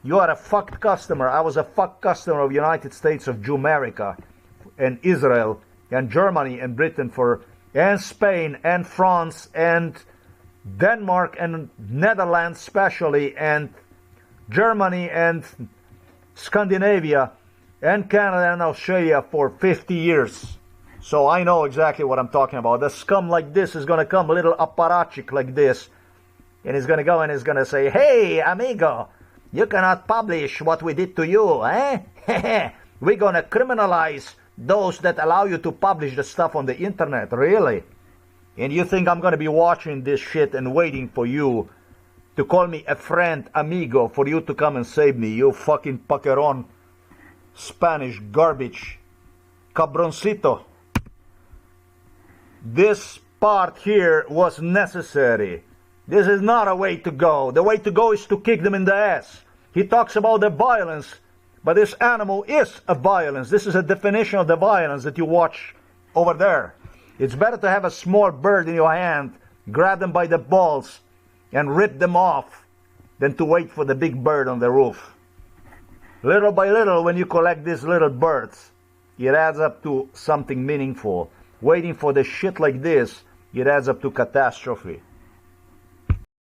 You are a fucked customer. I was a fucked customer of United States of Jumerica and Israel and Germany and Britain and Spain and France and Denmark and Netherlands especially and Germany and Scandinavia and Canada and Australia for 50 years. So I know exactly what I'm talking about. The scum like this is going to come, a little apparatchik like this, and he's going to go and he's going to say, "Hey, amigo, you cannot publish what we did to you, eh? We're going to criminalize those that allow you to publish the stuff on the internet, really? And you think I'm going to be watching this shit and waiting for you to call me a friend, amigo, for you to come and save me, you fucking paqueron, Spanish garbage, cabroncito." This part here was necessary. This is not a way to go. The way to go is to kick them in the ass. He talks about the violence, but this animal is a violence. This is a definition of the violence that you watch over there. It's better to have a small bird in your hand, grab them by the balls, and rip them off, than to wait for the big bird on the roof. Little by little, when you collect these little birds, it adds up to something meaningful. Waiting for the shit like this, it adds up to catastrophe.